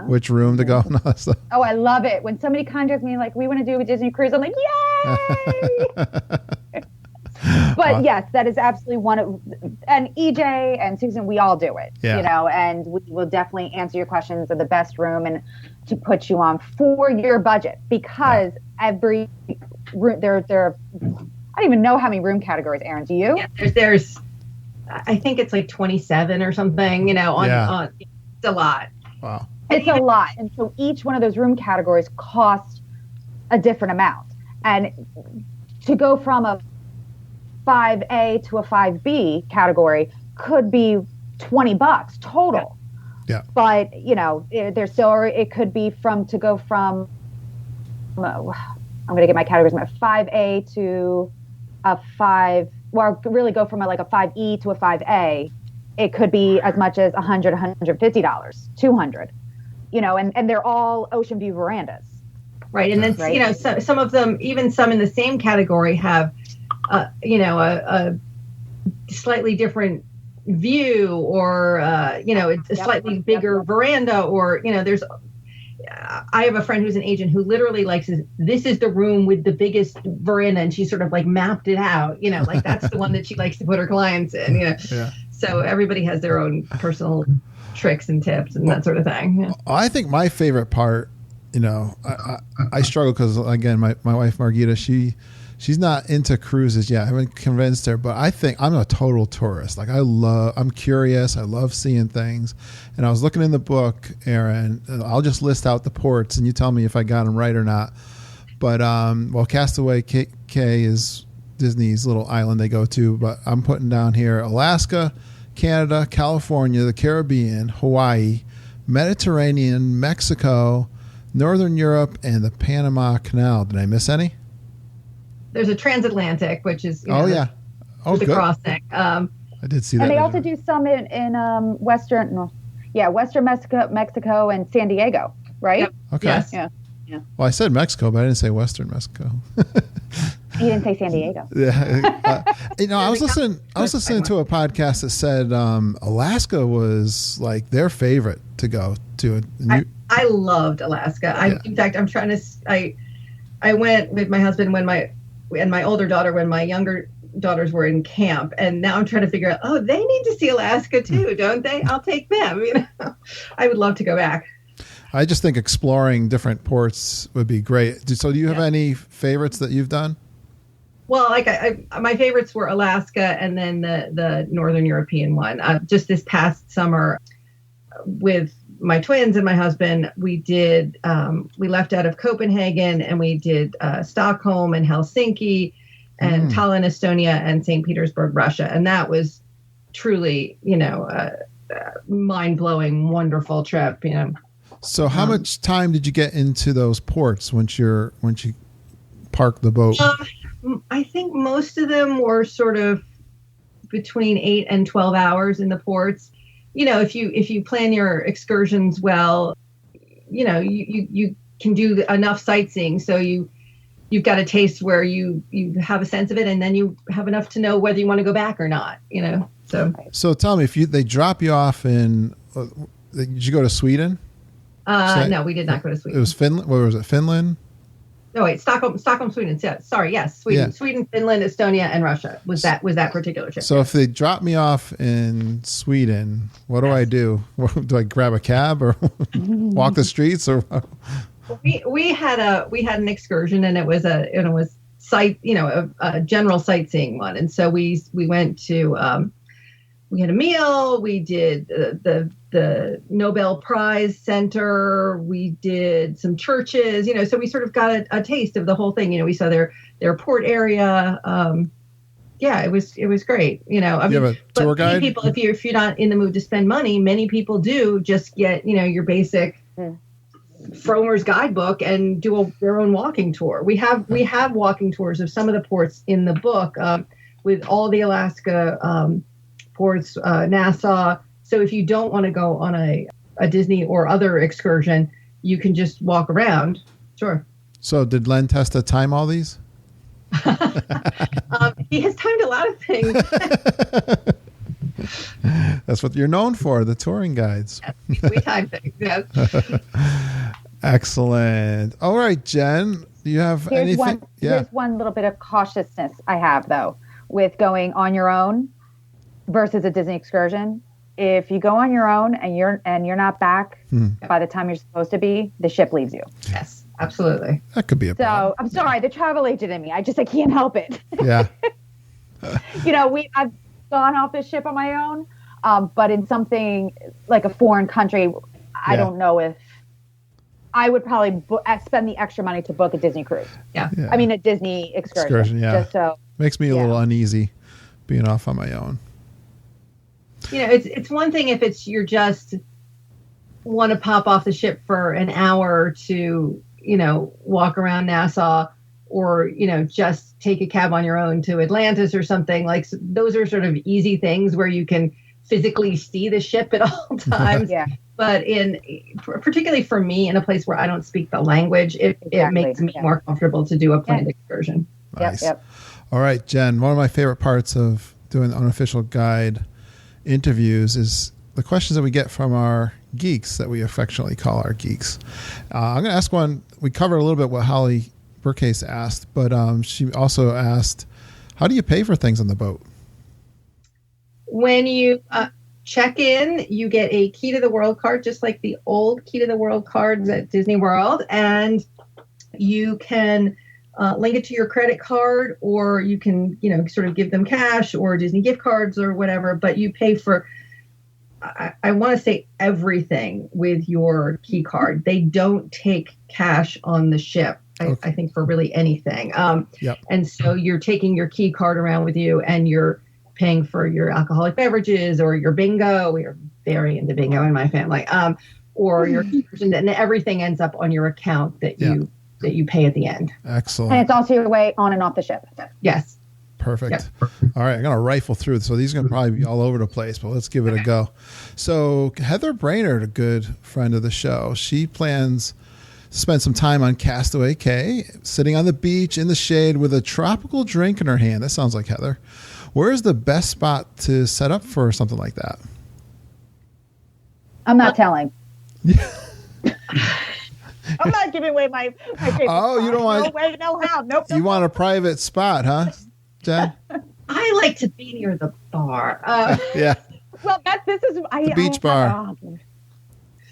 which room to go and all that stuff. Oh, I love it. When somebody contacts me like, we want to do a Disney cruise, I'm like, yay! But yes, that is absolutely one of, and EJ and Susan, we all do it, and we will definitely answer your questions of the best room and to put you on for your budget, because every room, there are, I don't even know how many room categories, Erin, do you? Yeah, there's I think it's like 27 or something, on it's a lot. Wow. It's a lot. And so each one of those room categories costs a different amount. And to go from a 5A to a 5B category could be $20 total. Yeah. But, there's still, it could be I'm going to get my categories, 5A to a 5, well, really go from a 5E to a 5A. It could be as much as $100, $150, $200, and they're all ocean view verandas. Right. And then, some of them, even some in the same category have, a slightly different view or, a slightly bigger veranda or, there's, I have a friend who's an agent who literally this is the room with the biggest veranda, and she sort of mapped it out, that's the one that she likes to put her clients in, Yeah. So everybody has their own personal tricks and tips and that sort of thing. Yeah. I think my favorite part, I struggle because, again, my wife, Margita, she's not into cruises yet. I haven't convinced her, but I think I'm a total tourist. I'm curious. I love seeing things. And I was looking in the book, Erin, and I'll just list out the ports and you tell me if I got them right or not. But, Castaway Cay is Disney's little island they go to, but I'm putting down here Alaska, Canada, California, the Caribbean, Hawaii, Mediterranean, Mexico, Northern Europe, and the Panama Canal. Did I miss any? There's a transatlantic, which is the crossing. I did see that. And they also do some in Western Mexico and San Diego, right? Yep. Okay. Yes. Yeah. Well, I said Mexico, but I didn't say Western Mexico. You didn't say San Diego. Yeah. I was listening to a podcast that said Alaska was their favorite to go to. I loved Alaska. In fact, I'm trying to. I went with my husband and my older daughter when my younger daughters were in camp, and now I'm trying to figure out. They need to see Alaska too, don't they? I'll take them. I would love to go back. I just think exploring different ports would be great. So, do you have any favorites that you've done? Well, my favorites were Alaska and then the Northern European one. Just this past summer, with my twins and my husband, we did. We left out of Copenhagen and we did Stockholm and Helsinki, and Tallinn, Estonia, and St. Petersburg, Russia, and that was truly, mind-blowing, wonderful trip. So, how much time did you get into those ports once you parked the boat? I think most of them were sort of between 8 and 12 hours in the ports. If you plan your excursions well, you can do enough sightseeing. So you've got a taste where you have a sense of it, and then you have enough to know whether you want to go back or not. So tell me, if they drop you off in, did you go to Sweden? No, we did not go to Sweden. It was Finland. What was it? Finland? No, wait, Stockholm, Sweden. Yeah, sorry, yes, Sweden, Yeah. Sweden, Finland, Estonia, and Russia was that particular trip. So if they drop me off in Sweden, what do I do? Do I grab a cab or walk the streets or? We had an excursion, and it was a general sightseeing one, and so we went to. We had a meal. We did the Nobel Prize Center. We did some churches. So we sort of got a taste of the whole thing. We saw their port area. yeah, it was great. You know, I You mean, have a tour but many guide? people, if you're not in the mood to spend money, many people do just get, you know, your basic Fromer's guidebook and do their own walking tour. We have walking tours of some of the ports in the book, with all the Alaska ports, Nassau. So if you don't want to go on a Disney or other excursion, you can just walk around. Sure. So did Len Testa time all these? He has timed a lot of things. That's what you're known for, the touring guides. We time things. Yes. Excellent. All right, Jen, do you have anything? Here's one little bit of cautiousness I have, though, with going on your own versus a Disney excursion. If you go on your own and you're not back by the time you're supposed to be, the ship leaves you. Yes, absolutely. That could be a problem. So I'm sorry, the travel agent in me, I can't help it. Yeah. You know, I've gone off this ship on my own, but in something like a foreign country, I don't know if I would probably spend the extra money to book a Disney cruise. Yeah. I mean, a Disney excursion. Yeah. Just so makes me a little uneasy being off on my own. You know, it's one thing if you're just want to pop off the ship for an hour to, you know, walk around Nassau, or, you know, just take a cab on your own to Atlantis or something. Like, those are sort of easy things where you can physically see the ship at all times. Yeah. But particularly for me, in a place where I don't speak the language, it makes me more comfortable to do a planned excursion. Nice. Yep. All right, Jen, one of my favorite parts of doing the Unofficial Guide interviews is the questions that we get from our geeks that we affectionately call our geeks. I'm going to ask one. We covered a little bit what Holly Burcase asked, but she also asked, how do you pay for things on the boat? When you check in, you get a Key to the World card, just like the old Key to the World cards at Disney World, and you can link it to your credit card, or you can, you know, sort of give them cash or Disney gift cards or whatever, but you pay for, I want to say, everything with your key card. They don't take cash on the ship, I think, for really anything. And so you're taking your key card around with you, and you're paying for your alcoholic beverages or your bingo. We are very into bingo in my family. Or your and everything ends up on your account that you pay at the end. Excellent. And it's also your way on and off the ship. Yes. Perfect. Yep. All right, I'm going to rifle through. So these are going to probably be all over the place, but let's give it a go. So Heather Brainerd, a good friend of the show, she plans to spend some time on Castaway Cay, sitting on the beach in the shade with a tropical drink in her hand. That sounds like Heather. Where's the best spot to set up for something like that? I'm not telling. I'm not giving away my favorite spot. You don't want... No way, no how. Nope. You want a private spot, huh, Jen? I like to be near the bar. Yeah. Well, the beach bar.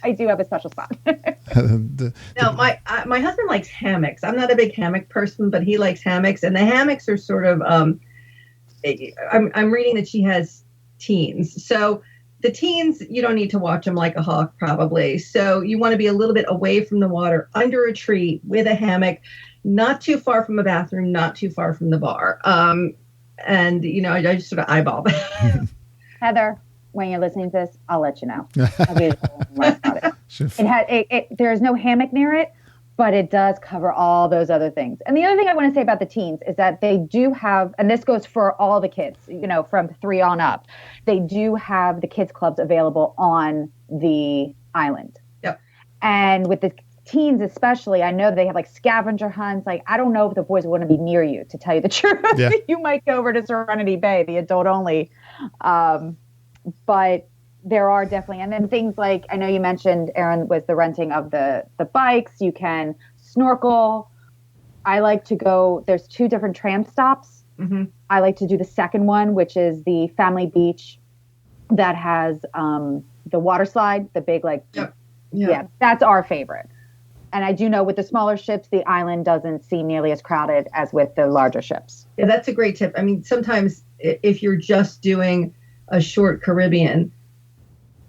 I do have a special spot. No, my husband likes hammocks. I'm not a big hammock person, but he likes hammocks, and the hammocks are sort of. I'm reading that she has teens, so the teens, you don't need to watch them like a hawk, probably. So you want to be a little bit away from the water, under a tree with a hammock, not too far from a bathroom, not too far from the bar. And you know, I just sort of eyeball that. Heather, when you're listening to this, I'll let you know. I'll be about it. There's no hammock near it, but it does cover all those other things. And the other thing I want to say about the teens is that they do have, and this goes for all the kids, you know, from 3 on up, they do have the kids clubs available on the island. Yep. And with the teens especially, I know they have like scavenger hunts. Like, I don't know if the boys want to be near you, to tell you the truth. Yeah. You might go over to Serenity Bay, the adult only. But there are definitely, and then things like, I know you mentioned, Erin, was the renting of the bikes. You can snorkel. I like to go, there's 2 different tram stops. Mm-hmm. I like to do the second one, which is the Family Beach that has the water slide, the big, like, yeah, that's our favorite. And I do know with the smaller ships, the island doesn't seem nearly as crowded as with the larger ships. Yeah, that's a great tip. I mean, sometimes if you're just doing a short Caribbean,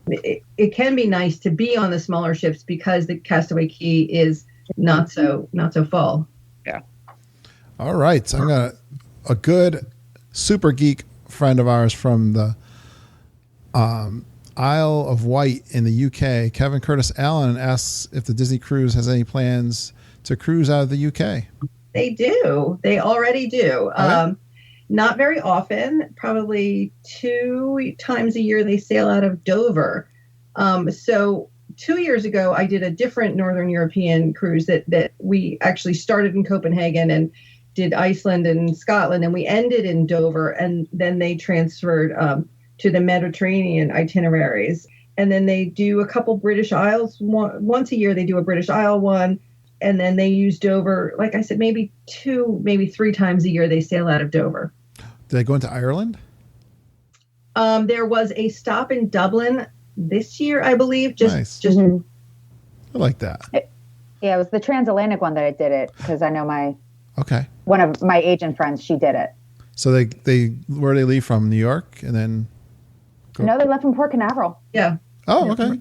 it can be nice to be on the smaller ships because the Castaway Cay is not so full. Yeah. All right. So I'm going to, a good super geek friend of ours from the Isle of Wight in the UK, Kevin Curtis Allen, asks if the Disney Cruise has any plans to cruise out of the UK. They do. They already do. Okay. Not very often, probably 2 times a year they sail out of Dover. So 2 years ago, I did a different Northern European cruise that we actually started in Copenhagen and did Iceland and Scotland, and we ended in Dover, and then they transferred to the Mediterranean itineraries. And then they do a couple British Isles. Once a year, they do a British Isle one. And then they use Dover, like I said, maybe 2, maybe 3 times a year they sail out of Dover. Did they go into Ireland? There was a stop in Dublin this year, I believe. Nice. Mm-hmm. I like that. It was the transatlantic one that I did it because I know one of my agent friends, she did it. So they where they leave from? New York and then go? No, they left from Port Canaveral. Yeah. Oh, okay.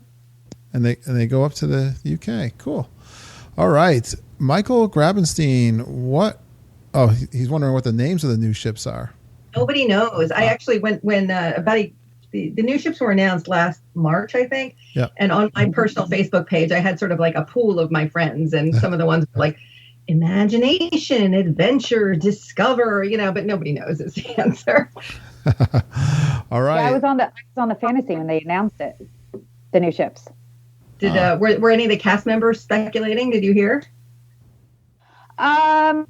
And they go up to the UK. Cool. All right. Michael Grabenstein, what? Oh, he's wondering what the names of the new ships are. Nobody knows. I actually when the new ships were announced last March, I think. Yeah. And on my personal Facebook page, I had sort of like a pool of my friends, and some of the ones were like imagination, adventure, discover, but nobody knows is the answer. All right. Yeah, I was on the fantasy when they announced it, the new ships. Did were any of the cast members speculating? Did you hear? Not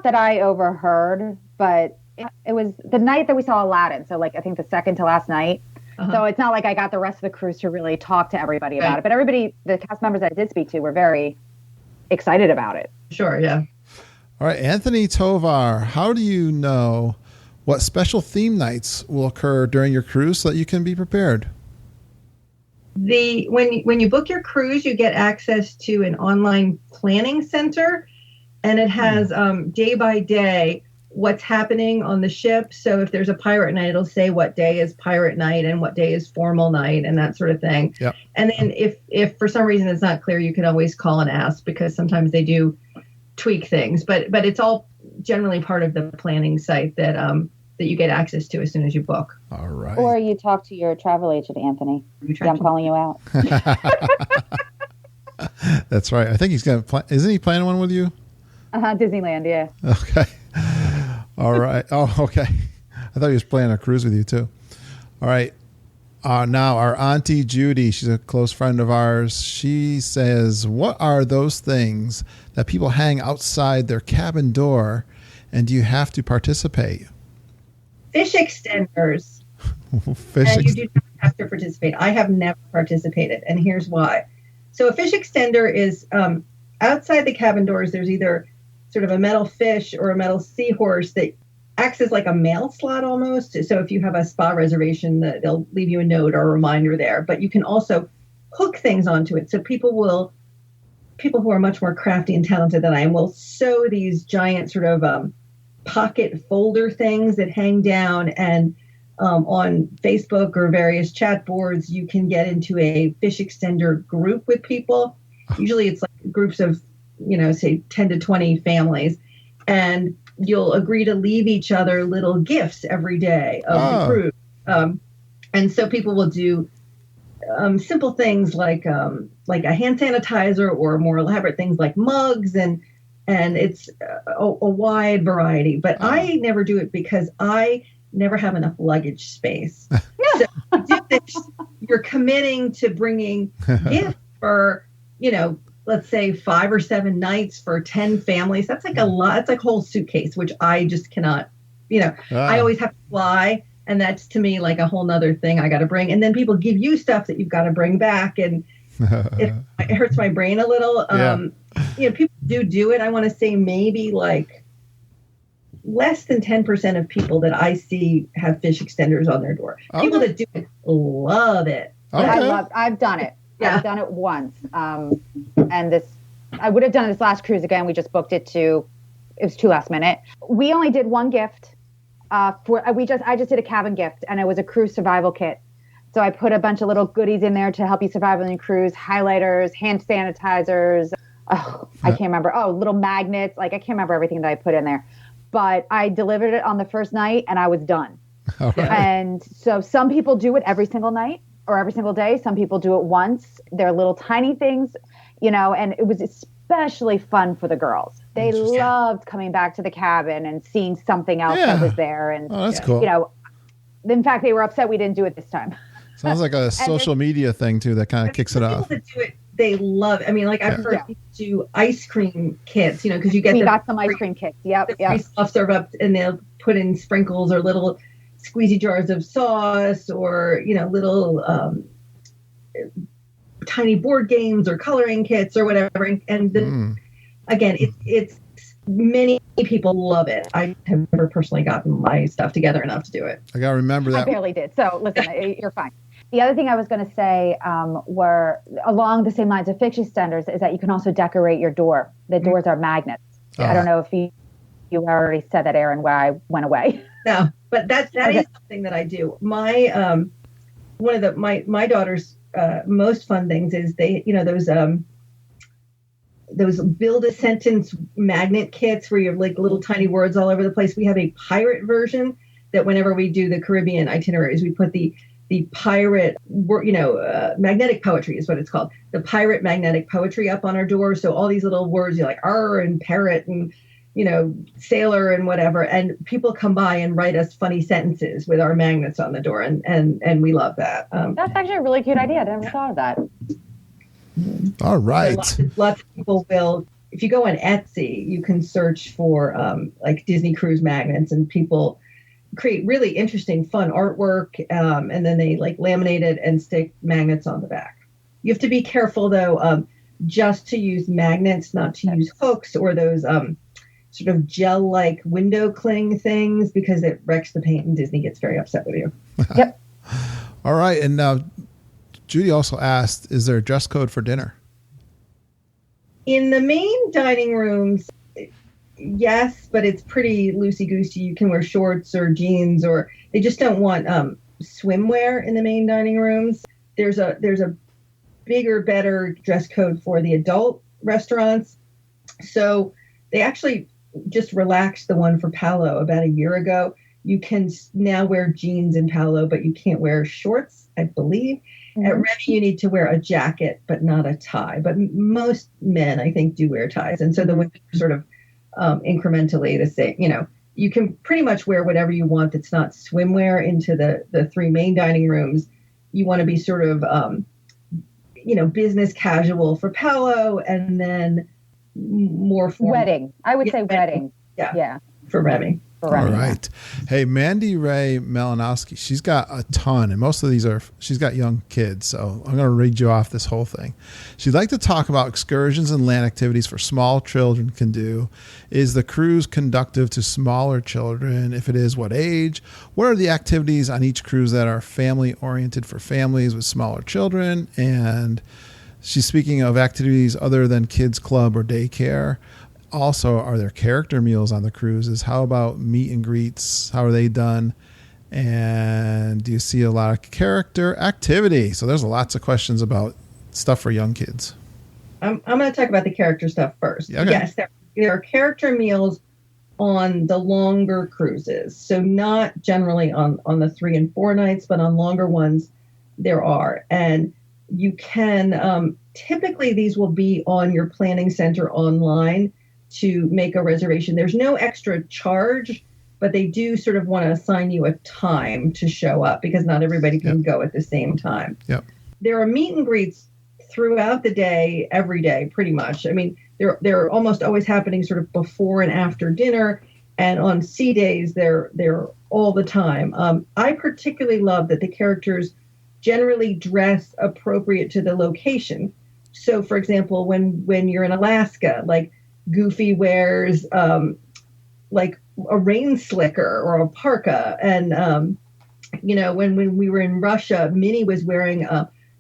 that I overheard, but it was the night that we saw Aladdin. So, like, I think the second to last night. Uh-huh. So it's not like I got the rest of the cruise to really talk to everybody about it. But everybody, the cast members that I did speak to, were very excited about it. Sure, yeah. All right, Anthony Tovar, how do you know what special theme nights will occur during your cruise so that you can be prepared? When you book your cruise, you get access to an online planning center, and it has day by day what's happening on the ship. So if there's a pirate night, it'll say what day is pirate night and what day is formal night and that sort of thing. Yep. And then if for some reason it's not clear, you can always call and ask, because sometimes they do tweak things. But it's all generally part of the planning site that you get access to as soon as you book. All right. Or you talk to your travel agent, Anthony. I'm calling you out. That's right. I think he's going to isn't he planning one with you? Disneyland, yeah. Okay. All right. Oh, okay. I thought he was planning a cruise with you too. All right. Now our Auntie Judy, she's a close friend of ours. She says, what are those things that people hang outside their cabin door, and do you have to participate? Fish extenders. You do not have to participate. I have never participated, and here's why. So a fish extender is outside the cabin doors. There's either sort of a metal fish or a metal seahorse that acts as like a mail slot almost. So if you have a spa reservation, they'll leave you a note or a reminder there. But you can also hook things onto it. So people who are much more crafty and talented than I am will sew these giant sort of pocket folder things that hang down, and on Facebook or various chat boards, you can get into a fish extender group with people. Usually it's like groups of, say 10 to 20 families, and you'll agree to leave each other little gifts every day of the group. And so people will do simple things like a hand sanitizer, or more elaborate things like mugs, and it's a wide variety. But I never do it because I never have enough luggage space. So to do this, you're committing to bringing gifts for, let's say 5 or 7 nights for 10 families. That's like a lot. It's like a whole suitcase, which I just cannot, I always have to fly. And that's to me like a whole nother thing I got to bring. And then people give you stuff that you've got to bring back. And it hurts my brain a little. People do it. I want to say maybe like less than 10% of people that I see have fish extenders on their door. Okay. People that do it love it. Okay. I've done it. Yeah. I've done it once. And I would have done this last cruise again. We just booked it it was too last minute. We only did one gift. I just did a cabin gift, and it was a cruise survival kit. So I put a bunch of little goodies in there to help you survive on the cruise: highlighters, hand sanitizers, I can't remember. Oh, little magnets. Like, I can't remember everything that I put in there. But I delivered it on the first night and I was done. All right. And so some people do it every single night or every single day. Some people do it once. They're little tiny things, and it was especially fun for the girls. They loved coming back to the cabin and seeing something else that was there. And, that's cool. In fact, they were upset we didn't do it this time. Sounds like a social media thing too that kind of kicks it off. People that do it, they love it. I mean, like I've heard people do ice cream kits, because you get got some ice cream kits. Yep. Soft serve up, and they'll put in sprinkles or little squeezy jars of sauce, or little tiny board games or coloring kits or whatever. And then again, it's many people love it. I have never personally gotten my stuff together enough to do it. I gotta remember that. I barely did. So listen, you're fine. The other thing I was going to say were along the same lines of fixture extenders is that you can also decorate your door. The doors are magnets. I don't know if you already said that, Erin, where I went away. No, but that is something that I do. My one of my daughter's most fun things is they those build a sentence magnet kits where you have like little tiny words all over the place. We have a pirate version that whenever we do the Caribbean itineraries, we put the pirate, magnetic poetry is what it's called. The pirate magnetic poetry up on our door. So all these little words, you're like, "R" and parrot and, sailor and whatever. And people come by and write us funny sentences with our magnets on the door. And we love that. That's actually a really cute idea. I never thought of that. All right. Lots of people will, if you go on Etsy, you can search for like Disney Cruise magnets, and people create really interesting, fun artwork, and then they like laminate it and stick magnets on the back. You have to be careful though, just to use magnets, not to use hooks or those sort of gel-like window cling things, because it wrecks the paint and Disney gets very upset with you. Yep. All right. And now Judy also asked, is there a dress code for dinner? In the main dining rooms, yes, but it's pretty loosey-goosey. You can wear shorts or jeans, or they just don't want swimwear in the main dining rooms. There's a bigger, better dress code for the adult restaurants. So they actually just relaxed the one for Palo about a year ago. You can now wear jeans in Palo, but you can't wear shorts, I believe. Mm-hmm. At Remy, you need to wear a jacket, but not a tie. But most men, I think, do wear ties. And so the women are sort of incrementally the same. You can pretty much wear whatever you want that's not swimwear into the three main dining rooms. You want to be sort of, business casual for Palo, and then more formal. Wedding. I would say wedding. Yeah. For Remy. All right. Hey, Mandy Ray Malinowski, she's got a ton, and most of these she's got young kids, so I'm going to read you off this whole thing. She'd like to talk about excursions and land activities for small children can do. Is the cruise conducive to smaller children? If it is, what age? What are the activities on each cruise that are family-oriented for families with smaller children? And she's speaking of activities other than kids club or daycare. Also, are there character meals on the cruises? How about meet and greets? How are they done? And do you see a lot of character activity? So there's lots of questions about stuff for young kids. I'm going to talk about the character stuff first. Okay. Yes, there are character meals on the longer cruises. So not generally on the 3 and 4 nights, but on longer ones there are. And you can, typically these will be on your planning center online to make a reservation. There's no extra charge, but they do sort of want to assign you a time to show up, because not everybody can go at the same time. Yep. There are meet and greets throughout the day, every day, pretty much. I mean, they're almost always happening sort of before and after dinner, and on sea days, they're all the time. I particularly love that the characters generally dress appropriate to the location. So, for example, when you're in Alaska, like Goofy wears like a rain slicker or a parka, and when we were in Russia, Minnie was wearing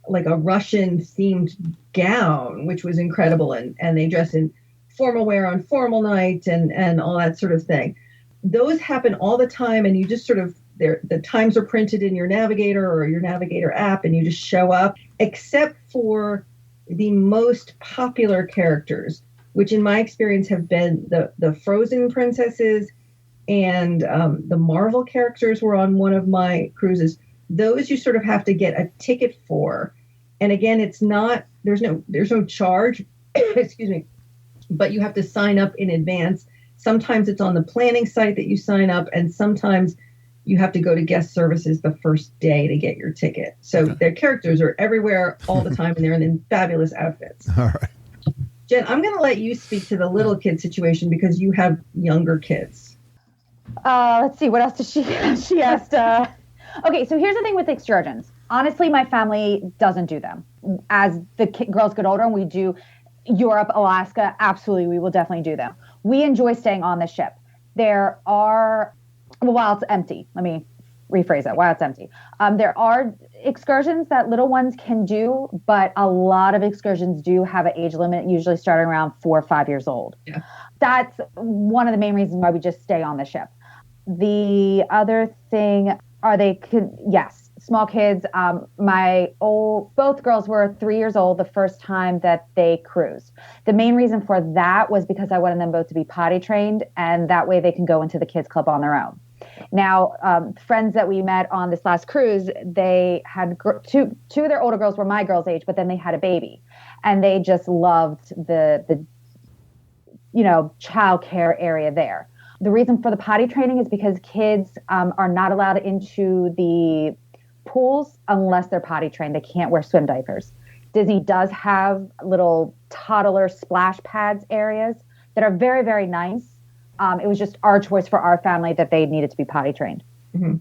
like a Russian themed gown, which was incredible, and they dress in formal wear on formal night and all that sort of thing. Those happen all the time, and you just sort of the times are printed in your Navigator or your Navigator app, and you just show up, except for the most popular characters, which in my experience have been the Frozen princesses and the Marvel characters were on one of my cruises. Those you sort of have to get a ticket for. And again, it's not, there's no charge, excuse me, but you have to sign up in advance. Sometimes it's on the planning site that you sign up, and sometimes you have to go to guest services the first day to get your ticket. So their characters are everywhere all the time, and they're in fabulous outfits. All right. Jen, I'm going to let you speak to the little kid situation because you have younger kids. Let's see. What else did she asked? Okay, so here's the thing with excursions. Honestly, my family doesn't do them. As the girls get older and we do Europe, Alaska, absolutely, we will definitely do them. We enjoy staying on the ship. There are, while it's empty, let me rephrase that, while it's empty. There are excursions that little ones can do, but a lot of excursions do have an age limit, usually starting around 4 or 5 years old. Yeah. That's one of the main reasons why we just stay on the ship. The other thing, yes, small kids. Both girls were 3 years old the first time that they cruised. The main reason for that was because I wanted them both to be potty trained, and that way they can go into the kids club on their own. Now, friends that we met on this last cruise, they had two of their older girls were my girl's age, but then they had a baby, and they just loved the child care area there. The reason for the potty training is because kids are not allowed into the pools unless they're potty trained. They can't wear swim diapers. Disney does have little toddler splash pads areas that are very, very nice. It was just our choice for our family that they needed to be potty trained. Mm-hmm.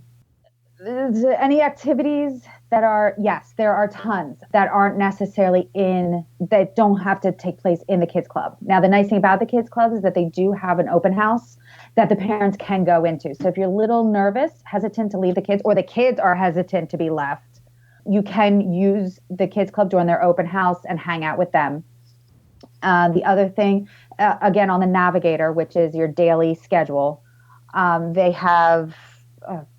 Any activities that are, yes, there are tons that aren't necessarily that don't have to take place in the kids club. Now, the nice thing about the kids club is that they do have an open house that the parents can go into. So if you're a little nervous, hesitant to leave the kids, or the kids are hesitant to be left, you can use the kids club during their open house and hang out with them. The other thing, again, on the Navigator, which is your daily schedule, they have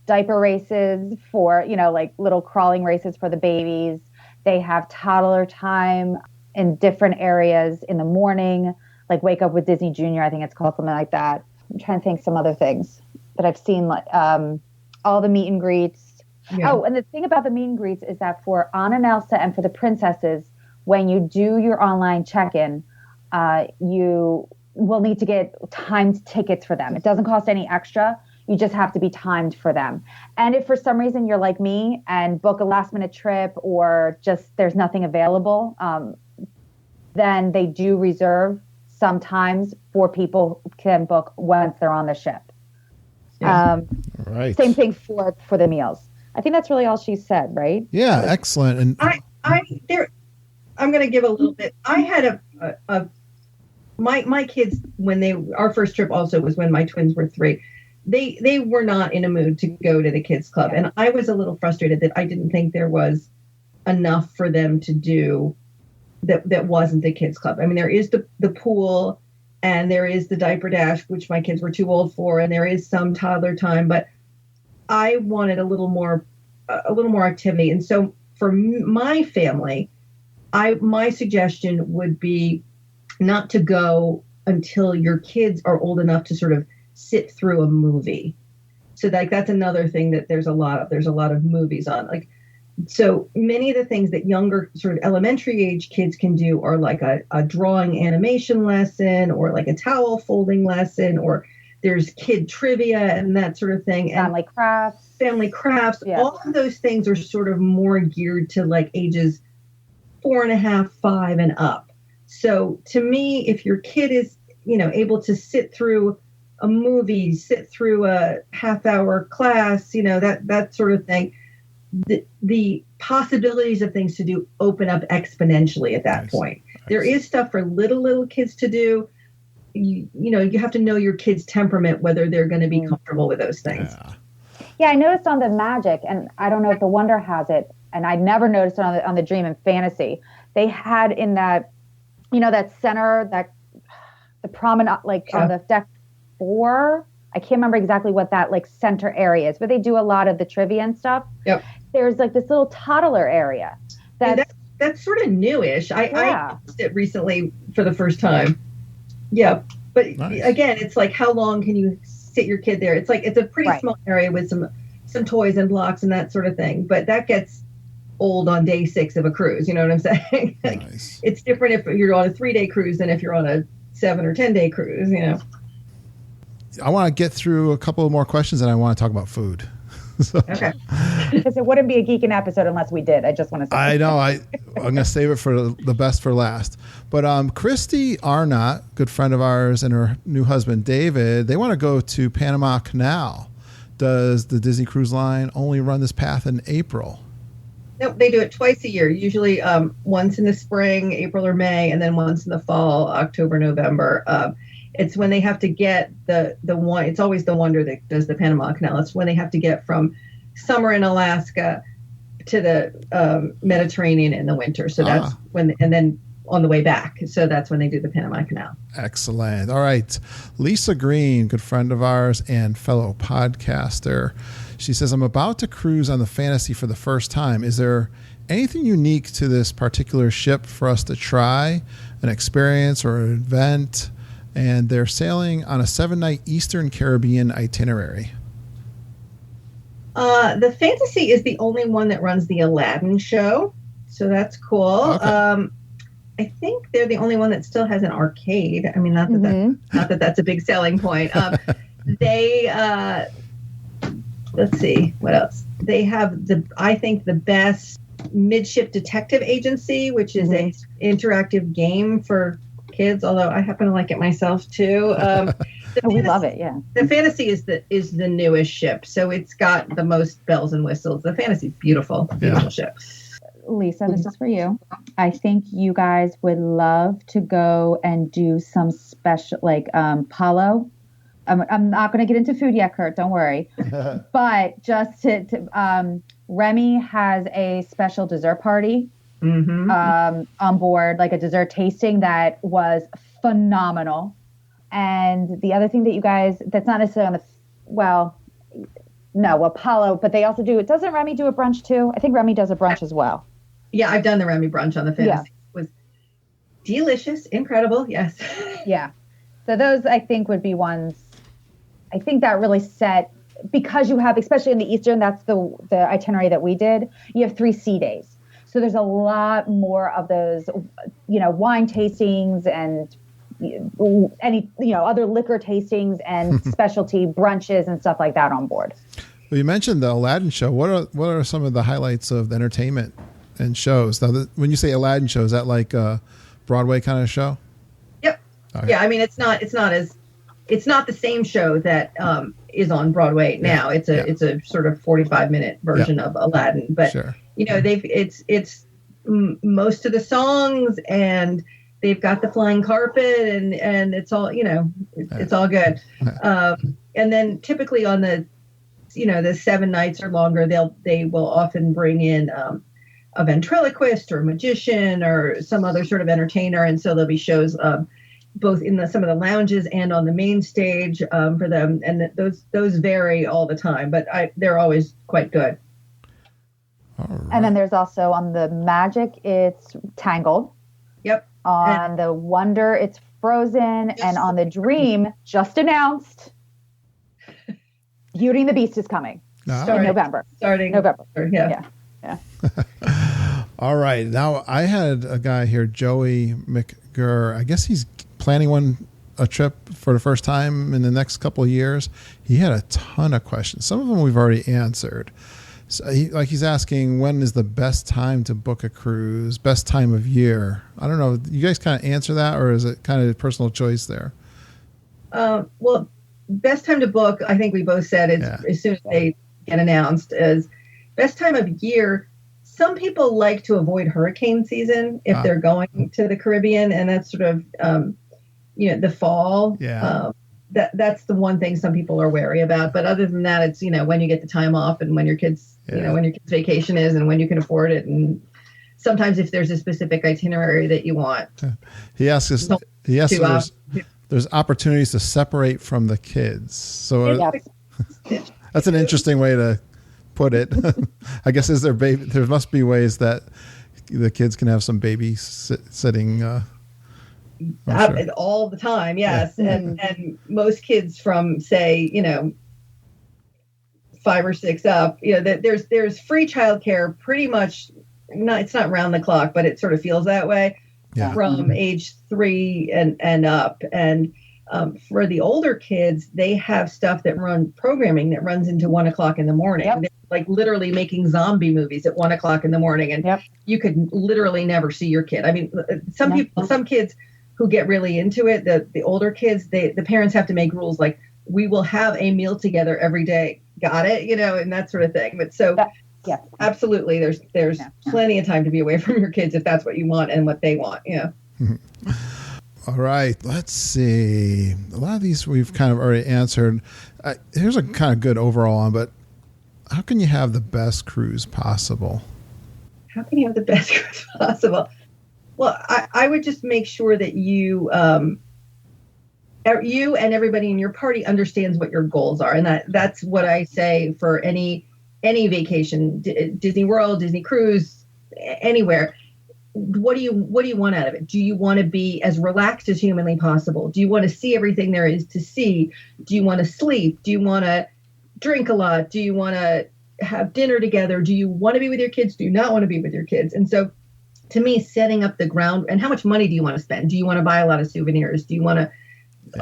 diaper races for, like little crawling races for the babies. They have toddler time in different areas in the morning, like Wake Up with Disney Junior, I think it's called, something like that. I'm trying to think some other things that I've seen, like all the meet and greets. Yeah. Oh, and the thing about the meet and greets is that for Anna and Elsa and for the princesses, when you do your online check-in, you will need to get timed tickets for them. It doesn't cost any extra. You just have to be timed for them. And if for some reason you're like me and book a last minute trip or just there's nothing available, then they do reserve sometimes for people who can book once they're on the ship. Yeah. Right. Same thing for the meals. I think that's really all she said, right? Yeah, excellent. And I'm going to give a little bit. I had my kids, our first trip also was when my twins were 3. They were not in a mood to go to the kids club. And I was a little frustrated that I didn't think there was enough for them to do that wasn't the kids club. I mean, there is the pool and there is the diaper dash, which my kids were too old for. And there is some toddler time, but I wanted a little more activity. And so for my family, my suggestion would be not to go until your kids are old enough to sort of sit through a movie. So that's another thing that there's a lot of movies on. Like, so many of the things that younger sort of elementary age kids can do are like a drawing animation lesson or like a towel folding lesson, or there's kid trivia and that sort of thing. Family crafts. Yeah. All of those things are sort of more geared to like ages 4.5, 5 and up. So to me, if your kid is, able to sit through a movie, sit through a half-hour class, that sort of thing, the possibilities of things to do open up exponentially at that point. Nice. There is stuff for little kids to do. You have to know your kid's temperament, whether they're going to be comfortable with those things. Yeah, I noticed on the Magic, and I don't know if the Wonder has it, and I never noticed it on the Dream and Fantasy. They had in that, that center, the promenade, on the deck 4. I can't remember exactly what that center area is, but they do a lot of the trivia and stuff. Yep. There's this little toddler area. that's sort of newish. Yeah. I used it recently for the first time. Yeah. But again, it's like, how long can you sit your kid there? It's like, it's a pretty small area with some toys and blocks and that sort of thing. But that gets old on day 6 of a cruise. You know what I'm saying? Like, nice. It's different if you're on a 3-day cruise than if you're on a 7 or 10-day cruise, you know. I want to get through a couple more questions and I want to talk about food. Okay. Because it wouldn't be a Geekin episode unless we did. I just want to say. I know. I'm going to save it for the best for last. But Christy Arnott, good friend of ours, and her new husband, David, they want to go to Panama Canal. Does the Disney Cruise Line only run this path in April? Nope, they do it twice a year, usually once in the spring, April or May, and then once in the fall, October, November. It's when they have to get the one. It's always the Wonder that does the Panama Canal. It's when they have to get from summer in Alaska to the Mediterranean in the winter. So that's when, and then on the way back. So that's when they do the Panama Canal. Excellent. All right. Lisa Green, good friend of ours and fellow podcaster. She says, I'm about to cruise on the Fantasy for the first time. Is there anything unique to this particular ship for us to try, an experience or an event? And they're sailing on a 7-night Eastern Caribbean itinerary. The Fantasy is the only one that runs the Aladdin show. So that's cool. Okay. I think they're the only one that still has an arcade. I mean, not that that's a big selling point. They, let's see, what else? They have I think the best midship detective agency, which is an interactive game for kids, although I happen to like it myself too. We love it, yeah. The Fantasy is the newest ship, so it's got the most bells and whistles. The Fantasy's beautiful ship. Lisa, this is for you. I think you guys would love to go and do some special, like Palo. I'm not going to get into food yet, Kurt. Don't worry. But just to Remy has a special dessert party. On board, like a dessert tasting that was phenomenal. And the other thing that you guys, that's not necessarily Apollo, but they also do it. Doesn't Remy do a brunch too? I think Remy does a brunch as well. Yeah, I've done the Remy brunch on the Fantasy. Yeah. It was delicious, incredible. Yes. Yeah. So those I think would be ones. I think that really set, because you have, especially in the Eastern, that's the itinerary that we did. You have 3 sea days. So there's a lot more of those, wine tastings and any, other liquor tastings and specialty brunches and stuff like that on board. Well, you mentioned the Aladdin show. What are some of the highlights of the entertainment and shows? Now, when you say Aladdin show, is that like a Broadway kind of show? Yep. Okay. Yeah. I mean, it's not the same show that is on Broadway now. It's a sort of 45-minute version of Aladdin, but. Sure. It's most of the songs, and they've got the flying carpet, and it's all, it's all good. And then typically on the 7 nights or longer, they will often bring in a ventriloquist or a magician or some other sort of entertainer, and so there'll be shows both in some of the lounges and on the main stage for them, and those vary all the time, but they're always quite good. Right. And then there's also on the Magic, it's Tangled. Yep. On the Wonder, it's Frozen. Yes. And on the Dream, just announced, Beauty and the Beast is coming in November. Starting November. Yeah. All right. Now, I had a guy here, Joey McGurr. I guess he's planning a trip for the first time in the next couple of years. He had a ton of questions. Some of them we've already answered. So he's asking, when is the best time to book a cruise? Best time of year? I don't know. You guys kind of answer that, or is it kind of a personal choice there? Well, best time to book, I think we both said as soon as they get announced, is best time of year. Some people like to avoid hurricane season if they're going to the Caribbean, and that's sort of, the fall. Yeah. That's the one thing some people are wary about. But other than that, it's, when you get the time off and when your kids, when your kids' vacation is and when you can afford it. And sometimes if there's a specific itinerary that you want. He asks us, there's opportunities to separate from the kids. So that's an interesting way to put it. I guess there must be ways that the kids can have some babysitting. Sure. All the time, yes. Yeah. And most kids from, say, 5 or 6 up, there's free childcare pretty much. It's not round the clock, but it sort of feels that way from age 3 and up. And for the older kids, they have stuff programming that runs into 1 o'clock in the morning. Yep. They're like literally making zombie movies at 1 o'clock in the morning. And you could literally never see your kid. I mean, some kids who get really into it, the older kids, the parents have to make rules like, we will have a meal together every day. Got it? And that sort of thing. But so absolutely, there's plenty of time to be away from your kids if that's what you want and what they want. All right, let's see. A lot of these we've kind of already answered. Here's a kind of good overall one, but how can you have the best cruise possible? How can you have the best cruise possible? Well, I would just make sure that you and everybody in your party understands what your goals are. And that's what I say for any vacation, Disney World, Disney Cruise, anywhere. What do you want out of it? Do you want to be as relaxed as humanly possible? Do you want to see everything there is to see? Do you want to sleep? Do you want to drink a lot? Do you want to have dinner together? Do you want to be with your kids? Do you not want to be with your kids? And so to me, setting up the ground, and how much money do you want to spend? Do you want to buy a lot of souvenirs? Do you want to,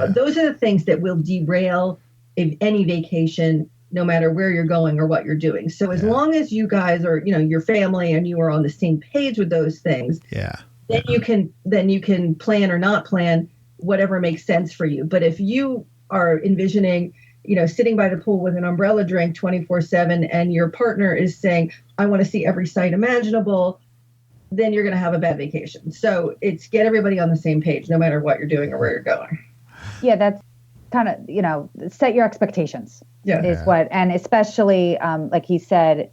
those are the things that will derail any vacation, no matter where you're going or what you're doing. So as long as you guys are, your family and you are on the same page with those things, then you can plan or not plan whatever makes sense for you. But if you are envisioning, sitting by the pool with an umbrella drink 24/7 and your partner is saying, I want to see every site imaginable, then you're going to have a bad vacation. So it's get everybody on the same page, no matter what you're doing or where you're going. Yeah, that's kind of, set your expectations. And especially, like he said,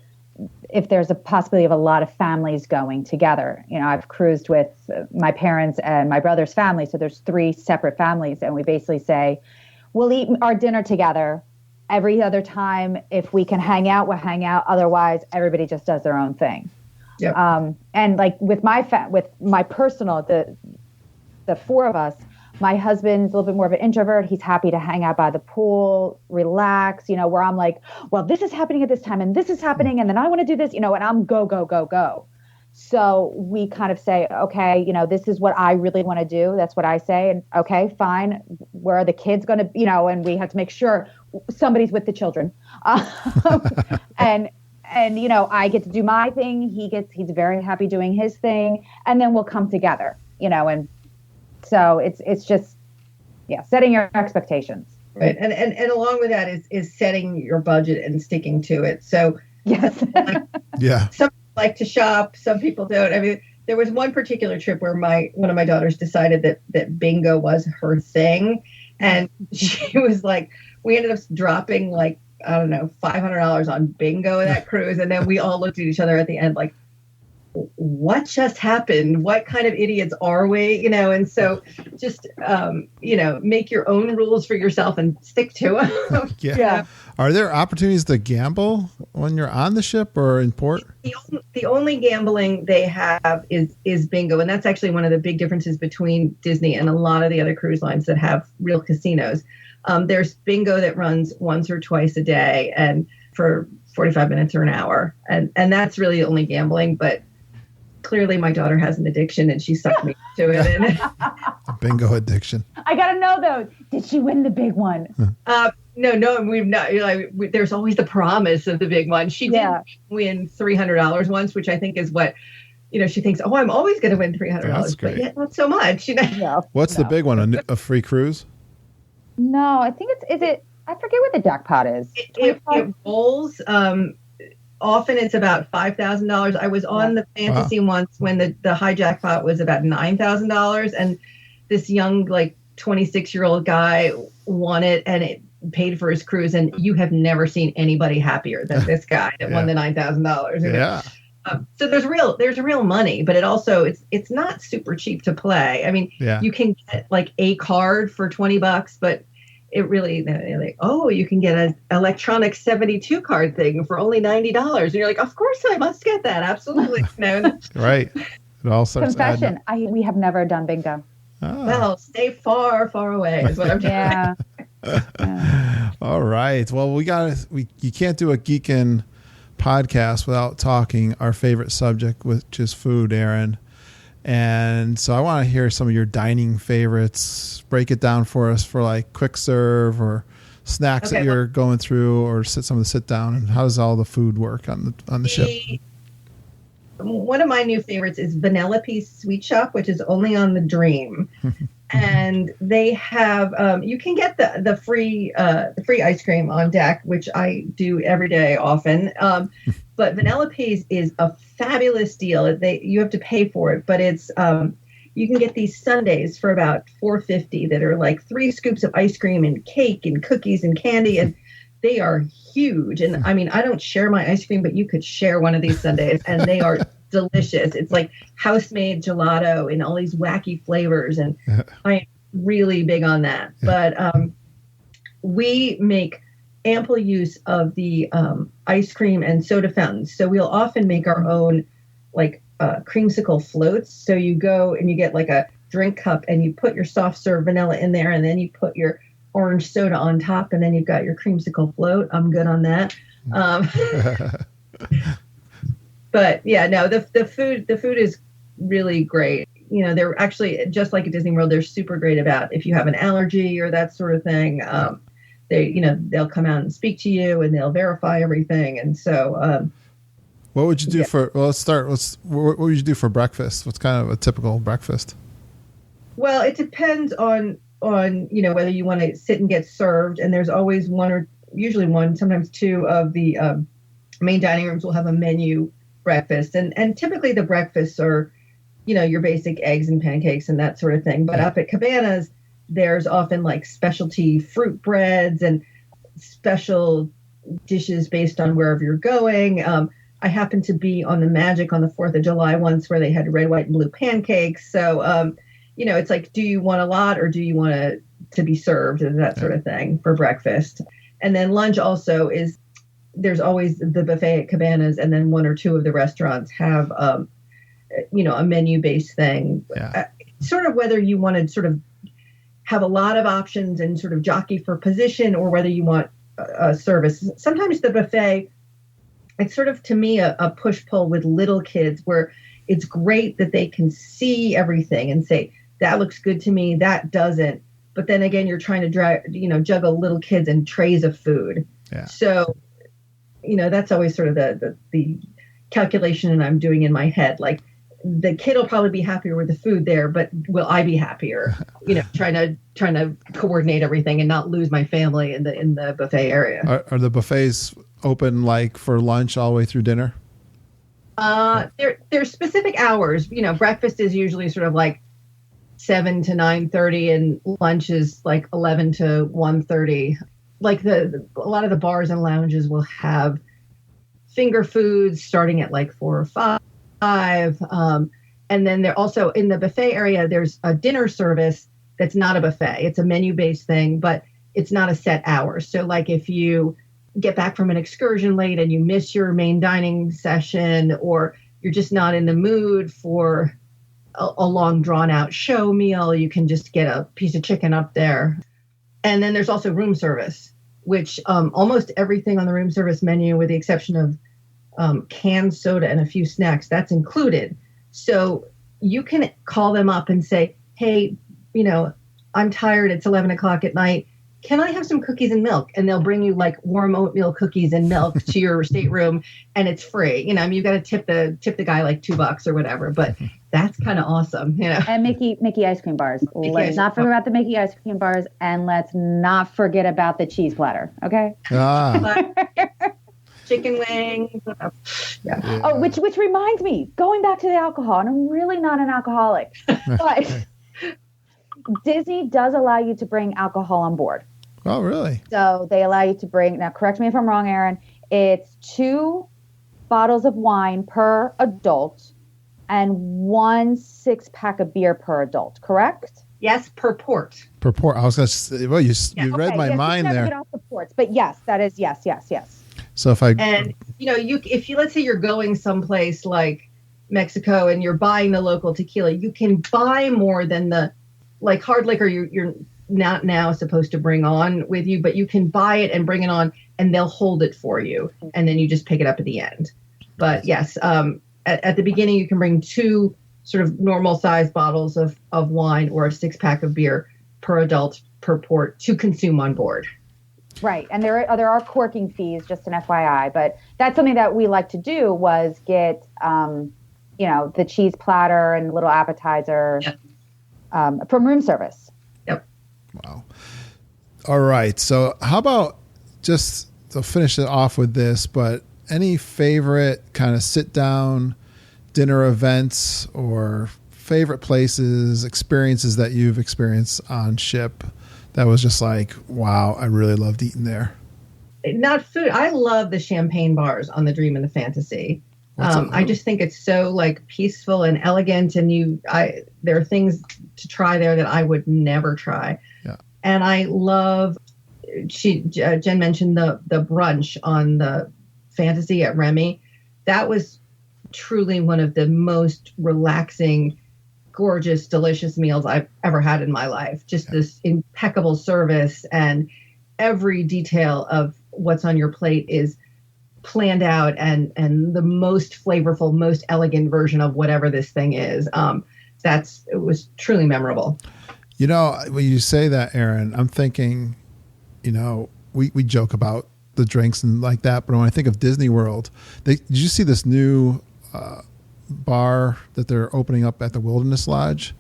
if there's a possibility of a lot of families going together. I've cruised with my parents and my brother's family. So there's 3 separate families. And we basically say, we'll eat our dinner together. Every other time, if we can hang out, we'll hang out. Otherwise, everybody just does their own thing. Yep. And like with my personal, the 4 of us, my husband's a little bit more of an introvert. He's happy to hang out by the pool, relax, where I'm like, well, this is happening at this time and this is happening. And then I want to do this, and I'm go, go, go, go. So we kind of say, okay, this is what I really want to do. That's what I say. And okay, fine. Where are the kids going to, and we have to make sure somebody's with the children. And I get to do my thing. He's very happy doing his thing. And then we'll come together, and so it's just, setting your expectations. Right. And along with that is setting your budget and sticking to it. So yes. Some people like to shop. Some people don't. I mean, there was one particular trip where one of my daughters decided that bingo was her thing. And she was like, we ended up dropping like, I don't know, $500 on bingo that cruise. And then we all looked at each other at the end like, what just happened? What kind of idiots are we? And so just, make your own rules for yourself and stick to them. Yeah. Are there opportunities to gamble when you're on the ship or in port? The only gambling they have is bingo. And that's actually one of the big differences between Disney and a lot of the other cruise lines that have real casinos. There's bingo that runs once or twice a day and for 45 minutes or an hour. And that's really the only gambling. But clearly my daughter has an addiction and she sucked me to it. A bingo addiction. I got to know though, did she win the big one? No, we've not. There's always the promise of the big one. She did win $300 once, which I think is what, she thinks, oh, I'm always going to win $300. But yet not so much. What's the big one? A free cruise? No, I think I forget what the jackpot is. It rolls. Often it's about $5,000. I was on the Fantasy once when the high jackpot was about $9,000, and this young 26-year-old guy won it, and it paid for his cruise. And you have never seen anybody happier than this guy that won the $9,000. Yeah. So there's real money, but it's not super cheap to play. I mean, you can get a card for $20, but it really, they're like, oh, you can get an electronic 72 card thing for only $90. And you're like, of course I must get that. Absolutely. Right. It all starts Confession, we have never done bingo. Oh. Well, stay far, far away is what I'm doing. Yeah. All right. Well, you can't do a Geekin podcast without talking our favorite subject, which is food, Erin. And so I want to hear some of your dining favorites. Break it down for us for like quick serve or snacks that you're going through, or some of the sit down. And how does all the food work on the ship? One of my new favorites is Vanellope's Sweet Shop, which is only on the Dream. And they have you can get the free ice cream on deck, which I do every day often. But Vanellope's is a fabulous deal. You have to pay for it, but it's you can get these sundaes for about $4.50 that are like 3 scoops of ice cream and cake and cookies and candy, and they are huge. And I mean, I don't share my ice cream, but you could share one of these sundaes, and they are delicious. It's like house-made gelato in all these wacky flavors, and I'm really big on that. But we make ample use of the ice cream and soda fountains. So we'll often make our own like creamsicle floats. So you go and you get like a drink cup and you put your soft serve vanilla in there, and then you put your orange soda on top, and then you've got your creamsicle float. I'm good on that. But yeah, no, the food is really great. You know, they're actually, just like at Disney World, they're super great about if you have an allergy or that sort of thing. They'll come out and speak to you, and they'll verify everything. And so, what would you do for? Well, let's start. What would you do for breakfast? What's kind of a typical breakfast? Well, it depends on whether you want to sit and get served. And there's always usually one, sometimes 2 of the main dining rooms will have a menu breakfast, and typically the breakfasts are, your basic eggs and pancakes and that sort of thing. But up at Cabanas, there's often like specialty fruit breads and special dishes based on wherever you're going. I happened to be on the Magic on the 4th of July once, where they had red, white, and blue pancakes. So, it's like, do you want a lot, or do you want to be served, and that sort of thing for breakfast. And then lunch also there's always the buffet at Cabanas, and then 1 or 2 of the restaurants have, a menu-based thing. Yeah. Sort of whether you want to sort of have a lot of options and sort of jockey for position, or whether you want service. Sometimes the buffet, it's sort of, to me, a push-pull with little kids, where it's great that they can see everything and say, that looks good to me, that doesn't. But then again, you're trying to juggle little kids and trays of food. Yeah. So, that's always sort of the calculation that I'm doing in my head. Like, the kid will probably be happier with the food there, but will I be happier? Trying to coordinate everything and not lose my family in the buffet area. Are the buffets open like for lunch all the way through dinner? There's specific hours. Breakfast is usually sort of like 7 to 9:30, and lunch is like 11 to 1:30. Like a lot of the bars and lounges will have finger foods starting at like 4 or 5. And then they're also in the buffet area, there's a dinner service that's not a buffet. It's a menu-based thing, but it's not a set hour. So like if you get back from an excursion late and you miss your main dining session, or you're just not in the mood for a long drawn out show meal, you can just get a piece of chicken up there. And then there's also room service, which almost everything on the room service menu, with the exception of canned soda and a few snacks, that's included. So you can call them up and say, hey, I'm tired, it's 11 o'clock at night, can I have some cookies and milk? And they'll bring you like warm oatmeal cookies and milk to your stateroom, and it's free. You've got to tip the guy like $2 or whatever, but that's kind of awesome. And Mickey ice cream bars. Let's not forget about the Mickey ice cream bars, and let's not forget about the cheese platter. Okay. Chicken wings. Yeah. Oh, which reminds me, going back to the alcohol, and I'm really not an alcoholic, but Disney does allow you to bring alcohol on board. Oh, really? So they allow you to bring, now correct me if I'm wrong, Erin, it's 2 bottles of wine per adult and 1 6-pack of beer per adult, correct? Yes, per port. Per port. I was going to say, well, you read my mind there. Get off the ports, but yes, that is yes. So if if you let's say you're going someplace like Mexico and you're buying the local tequila, you can buy more than the like hard liquor you're not now supposed to bring on with you, but you can buy it and bring it on, and they'll hold it for you, and then you just pick it up at the end. But yes, at the beginning you can bring 2 sort of normal size bottles of wine or a 6-pack of beer per adult per port to consume on board. Right, and there are corking fees, just an FYI, but that's something that we like to do was get the cheese platter and little appetizer from room service. Yep. Wow. All right, so how about just to finish it off with this, but any favorite kind of sit down dinner events or favorite places, experiences that you've experienced on ship that was just like, wow, I really loved eating there? Not food. I love the champagne bars on the Dream and the Fantasy. I just think it's so like peaceful and elegant, and there are things to try there that I would never try. Yeah. And I love, Jen mentioned the brunch on the Fantasy at Remy. That was truly one of the most relaxing, gorgeous, delicious meals I've ever had in my life. Just this impeccable service, and every detail of what's on your plate is planned out, and the most flavorful, most elegant version of whatever this thing is. It was truly memorable. When you say that, Erin, I'm thinking, we joke about the drinks and like that, but when I think of Disney World, did you see this new bar that they're opening up at the Wilderness Lodge?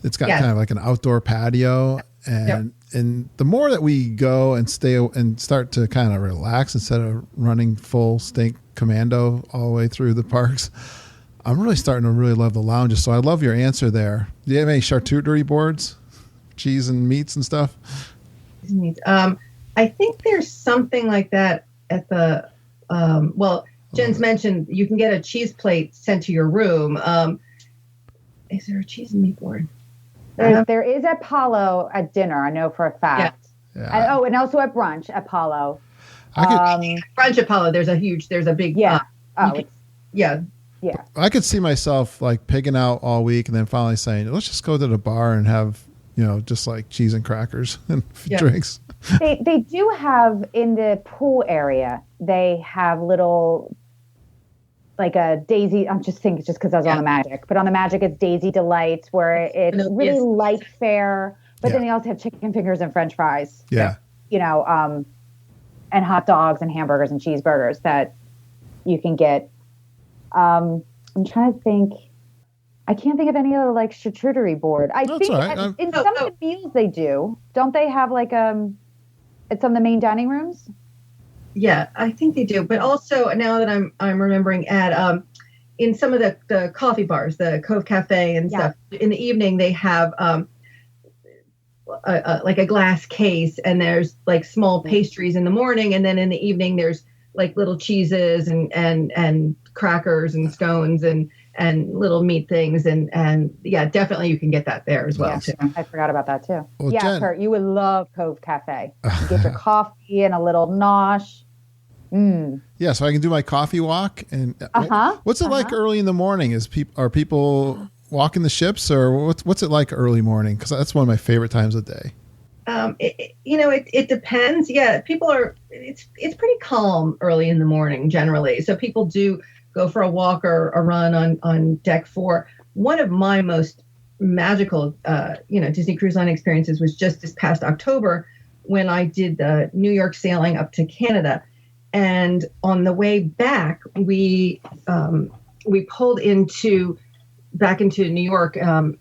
It's got kind of like an outdoor patio, and the more that we go and stay and start to kind of relax instead of running full stink commando all the way through the parks, I'm really starting to really love the lounges. So I love your answer there. Do you have any charcuterie boards, cheese and meats and stuff? I think there's something like that at the Jen's mentioned you can get a cheese plate sent to your room. Is there a cheese and meat board? There is Apollo at dinner, I know for a fact. Yeah. And also at brunch, Apollo. Brunch Apollo, there's a big... Yeah. Yeah. I could see myself like pigging out all week and then finally saying, let's just go to the bar and have, just like cheese and crackers and drinks. They do have in the pool area, they have little... like a Daisy, I'm just thinking just because I was on the Magic, but on the Magic it's Daisy Delights where it's really light fare, but then they also have chicken fingers and French fries. Yeah. And hot dogs and hamburgers and cheeseburgers that you can get. I'm trying to think. I can't think of any other like charcuterie board. I think in some of the meals they do. Don't they have like at some of the main dining rooms? Yeah, I think they do. But also now that I'm remembering in some of the coffee bars, the Cove Cafe and stuff, in the evening they have like a glass case, and there's like small pastries in the morning, and then in the evening there's like little cheeses and crackers and scones and little meat things, and definitely you can get that there as well too. I forgot about that too. Well, Jen, Kurt, you would love Cove Cafe. You get your coffee and a little nosh. Yeah, so I can do my coffee walk. And what's it like early in the morning? Are people walking the ships, or what's it like early morning? Because that's one of my favorite times of the day. It depends. Yeah, people are. It's pretty calm early in the morning generally. So people do go for a walk or a run on deck 4. One of my most magical, Disney Cruise Line experiences was just this past October when I did the New York sailing up to Canada. And on the way back, we pulled back into New York at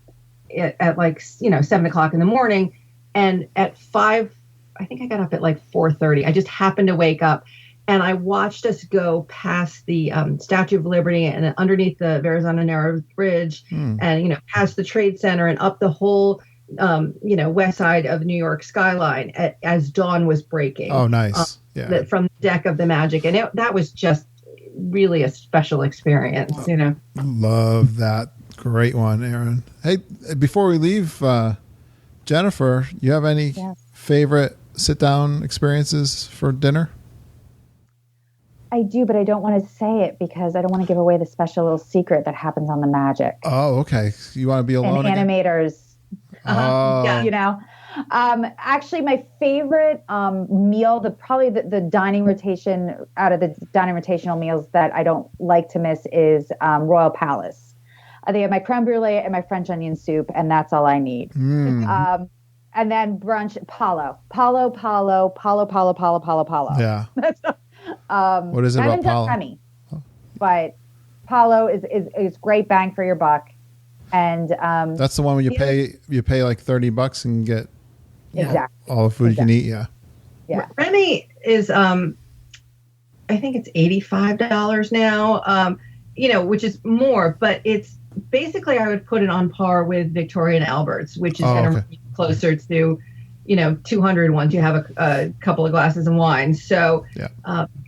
like 7:00 in the morning, and at 5, I think I got up at like 4:30. I just happened to wake up, and I watched us go past the Statue of Liberty and underneath the Verrazano Narrows Bridge, and past the Trade Center and up the whole west side of New York skyline as dawn was breaking. Oh, nice. From the deck of the Magic. And that was just really a special experience, Love that. Great one, Erin. Hey, before we leave Jennifer, you have any favorite sit-down experiences for dinner? I do, but I don't want to say it because I don't want to give away the special little secret that happens on the Magic. Oh, okay. You want to be alone and again? Animators, actually my favorite meal, probably the dining rotation out of the dining rotational meals that I don't like to miss is Royal Palace. They have my creme brulee and my French onion soup, and that's all I need. And then brunch, Palo. Yeah. What is it about Palo? Remy, but Palo is great bang for your buck, and that's the one where you pay like $30 and get all the food you can eat. Yeah. Remy is I think it's $85 now. Which is more, but it's basically I would put it on par with Victoria and Albert's, which is going to be closer to 200 once you have a couple of glasses of wine. So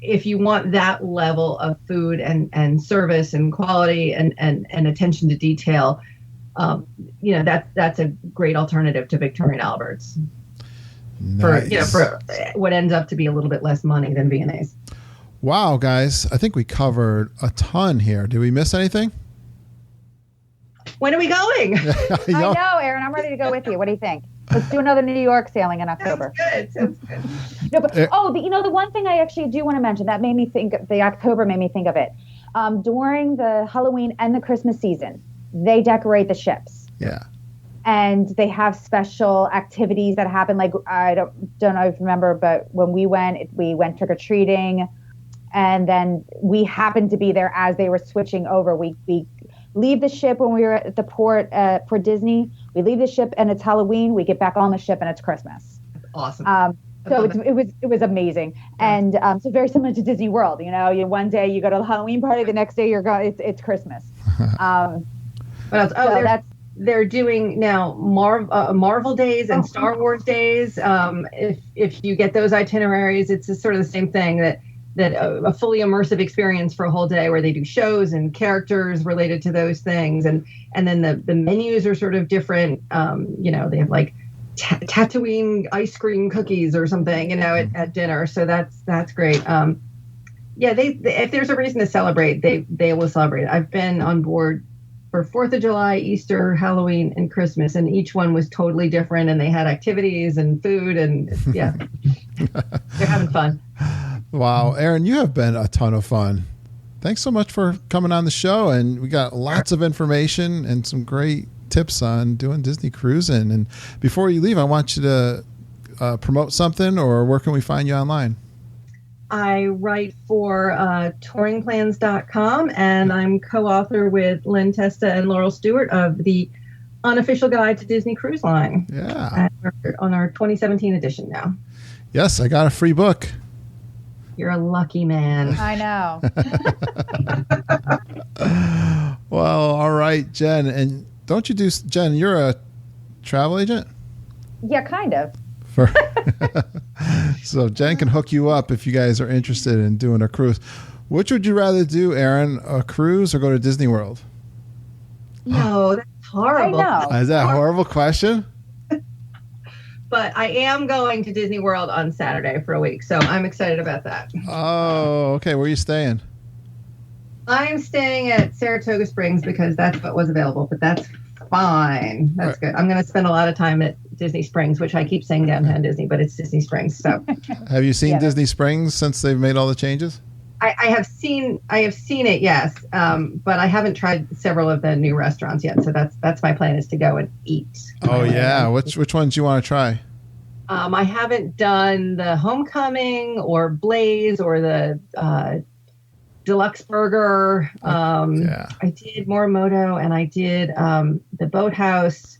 if you want that level of food and service and quality and attention to detail, that's a great alternative to Victoria and Albert's. Nice. For what ends up to be a little bit less money than V&A's. Wow, guys, I think we covered a ton here. Did we miss anything? When are we going? I know, Erin. I'm ready to go with you. What do you think? Let's do another New York sailing in October. Sounds good. No, but, the one thing I actually do want to mention that made me think, the October made me think of it. During the Halloween and the Christmas season, they decorate the ships. Yeah. And they have special activities that happen. Like, I don't know if you remember, but when we went trick-or-treating, and then we happened to be there as they were switching over. We leave the ship when we were at the port for Disney. We leave the ship and it's Halloween. We get back on the ship and it's Christmas. Awesome. So it was amazing, and so very similar to Disney World. One day you go to the Halloween party, the next day it's Christmas. What else? They're doing now Marvel days and Star Wars days. If you get those itineraries, it's sort of the same thing that a fully immersive experience for a whole day where they do shows and characters related to those things. And then the menus are sort of different. They have like Tatooine ice cream cookies or something, at dinner. So that's great. They if there's a reason to celebrate, they will celebrate. I've been on board for 4th of July, Easter, Halloween, and Christmas, and each one was totally different, and they had activities and food, and they're having fun. Wow, Erin, you have been a ton of fun. Thanks so much for coming on the show, and we got lots of information and some great tips on doing Disney cruising. And before you leave, I want you to promote something, or where can we find you online? I write for touringplans.com, and I'm co-author with Lynn Testa and Laurel Stewart of the Unofficial Guide to Disney Cruise Line. Yeah. On our 2017 edition now. Yes, I got a free book. You're a lucky man. I know. Well, all right, Jen. And don't you Jen, you're a travel agent? Yeah, kind of. So Jen can hook you up if you guys are interested in doing a cruise. Which would you rather do, Erin, a cruise or go to Disney World? No, that's horrible. I know. Is that a horrible question? But I am going to Disney World on Saturday for a week, so I'm excited about that. Oh, okay. Where are you staying? I'm staying at Saratoga Springs because that's what was available, but that's fine. That's good. I'm going to spend a lot of time at Disney Springs, which I keep saying Downtown Disney, but it's Disney Springs. So, have you seen Disney Springs since they've made all the changes? I have seen it, yes, but I haven't tried several of the new restaurants yet. So that's my plan, is to go and eat. Oh yeah, which ones do you want to try? I haven't done the Homecoming or Blaze or the Deluxe Burger. I did Morimoto, and I did the Boathouse.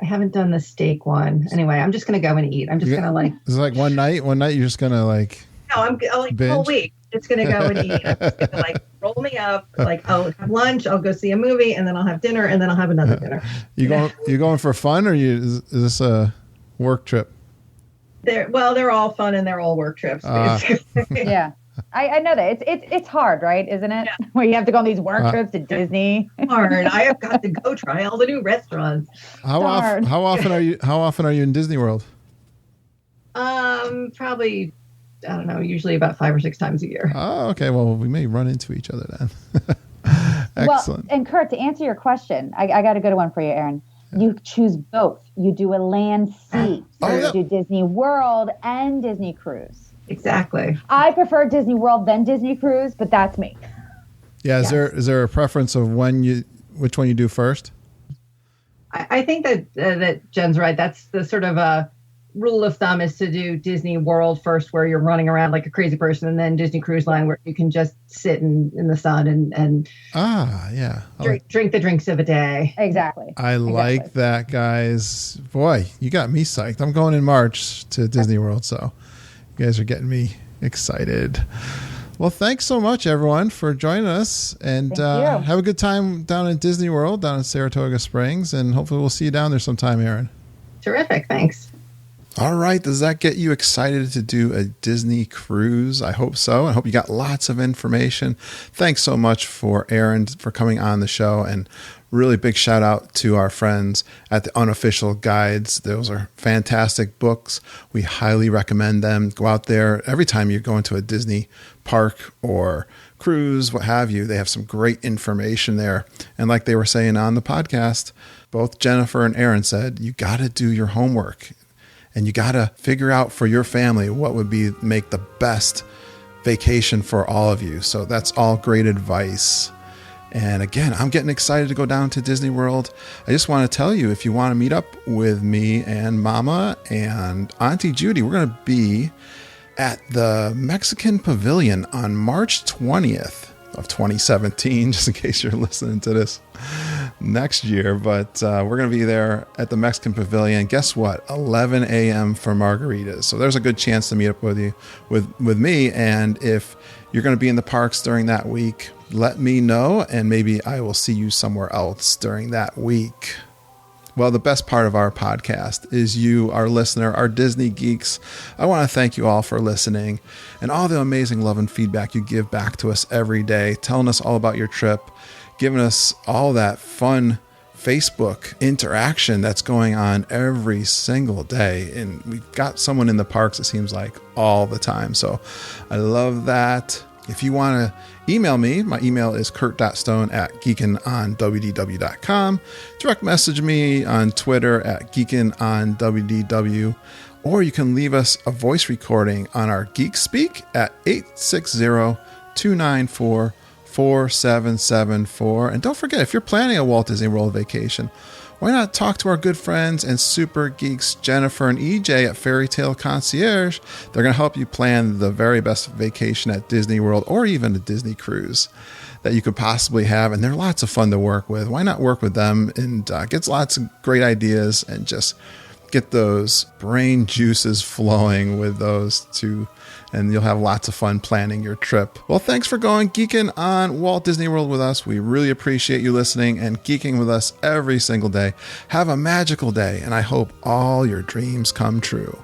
I haven't done the steak one. Anyway, I'm just gonna go and eat. I'm just gonna like. It's like one night. One night you're just gonna like. No, I'm like the whole week. Just gonna go and eat. I'm just gonna like roll me up. Like I'll have lunch. I'll go see a movie, and then I'll have dinner, and then I'll have another dinner. You going for fun, or is this a work trip? They're all fun and they're all work trips. Yeah. I know that it's hard, right? Isn't it? Yeah. Where you have to go on these work trips to Disney. Hard. I have got to go try all the new restaurants. How often are you in Disney World? Probably, I don't know, usually about 5 or 6 times a year. Oh, okay. Well, we may run into each other then. Excellent. Well, and Kurt, to answer your question, I got a good one for you, Erin. You choose both. You do a land sea. So you do Disney World and Disney Cruise. Exactly. I prefer Disney World than Disney Cruise, but that's me. Yeah. Is there a preference of which one you do first? I think that Jen's right. That's the sort of a rule of thumb, is to do Disney World first, where you're running around like a crazy person, and then Disney Cruise Line, where you can just sit in the sun and drink the drinks of a day. Exactly. I like that, guys. Boy, you got me psyched. I'm going in March to Disney World, so you guys are getting me excited. Well, thanks so much, everyone, for joining us, and have a good time down in Disney World, down in Saratoga Springs, and hopefully we'll see you down there sometime, Erin. Terrific. Thanks. All right. Does that get you excited to do a Disney cruise? I hope so. I hope you got lots of information. Thanks so much for Erin for coming on the show, and really big shout out to our friends at the Unofficial Guides. Those are fantastic books. We highly recommend them. Go out there every time you're going to a Disney park or cruise, what have you. They have some great information there. And like they were saying on the podcast, both Jennifer and Erin said, you got to do your homework. And you got to figure out for your family what would make the best vacation for all of you. So that's all great advice. And again, I'm getting excited to go down to Disney World. I just want to tell you, if you want to meet up with me and Mama and Auntie Judy, we're going to be at the Mexican Pavilion on March 20th of 2017, just in case you're listening to this next year. But we're going to be there at the Mexican Pavilion. Guess what? 11 a.m. for margaritas. So there's a good chance to meet up with you, with me. And if you're going to be in the parks during that week, let me know, and maybe I will see you somewhere else during that week. Well, the best part of our podcast is you, our listener, our Disney geeks. I want to thank you all for listening and all the amazing love and feedback you give back to us every day, telling us all about your trip, giving us all that fun Facebook interaction that's going on every single day. And we've got someone in the parks, it seems like, all the time. So I love that. If you want to email me, my email is kurt.stone@geekinonwdw.com. Direct message me on Twitter at geekinonwdw, or you can leave us a voice recording on our Geek Speak at 860-294-4774. And don't forget, if you're planning a Walt Disney World vacation, why not talk to our good friends and super geeks, Jennifer and EJ at Fairy Tale Concierge? They're going to help you plan the very best vacation at Disney World, or even a Disney cruise that you could possibly have. And they're lots of fun to work with. Why not work with them and get lots of great ideas and just get those brain juices flowing with those two, and you'll have lots of fun planning your trip. Well, thanks for going geeking on Walt Disney World with us. We really appreciate you listening and geeking with us every single day. Have a magical day, and I hope all your dreams come true.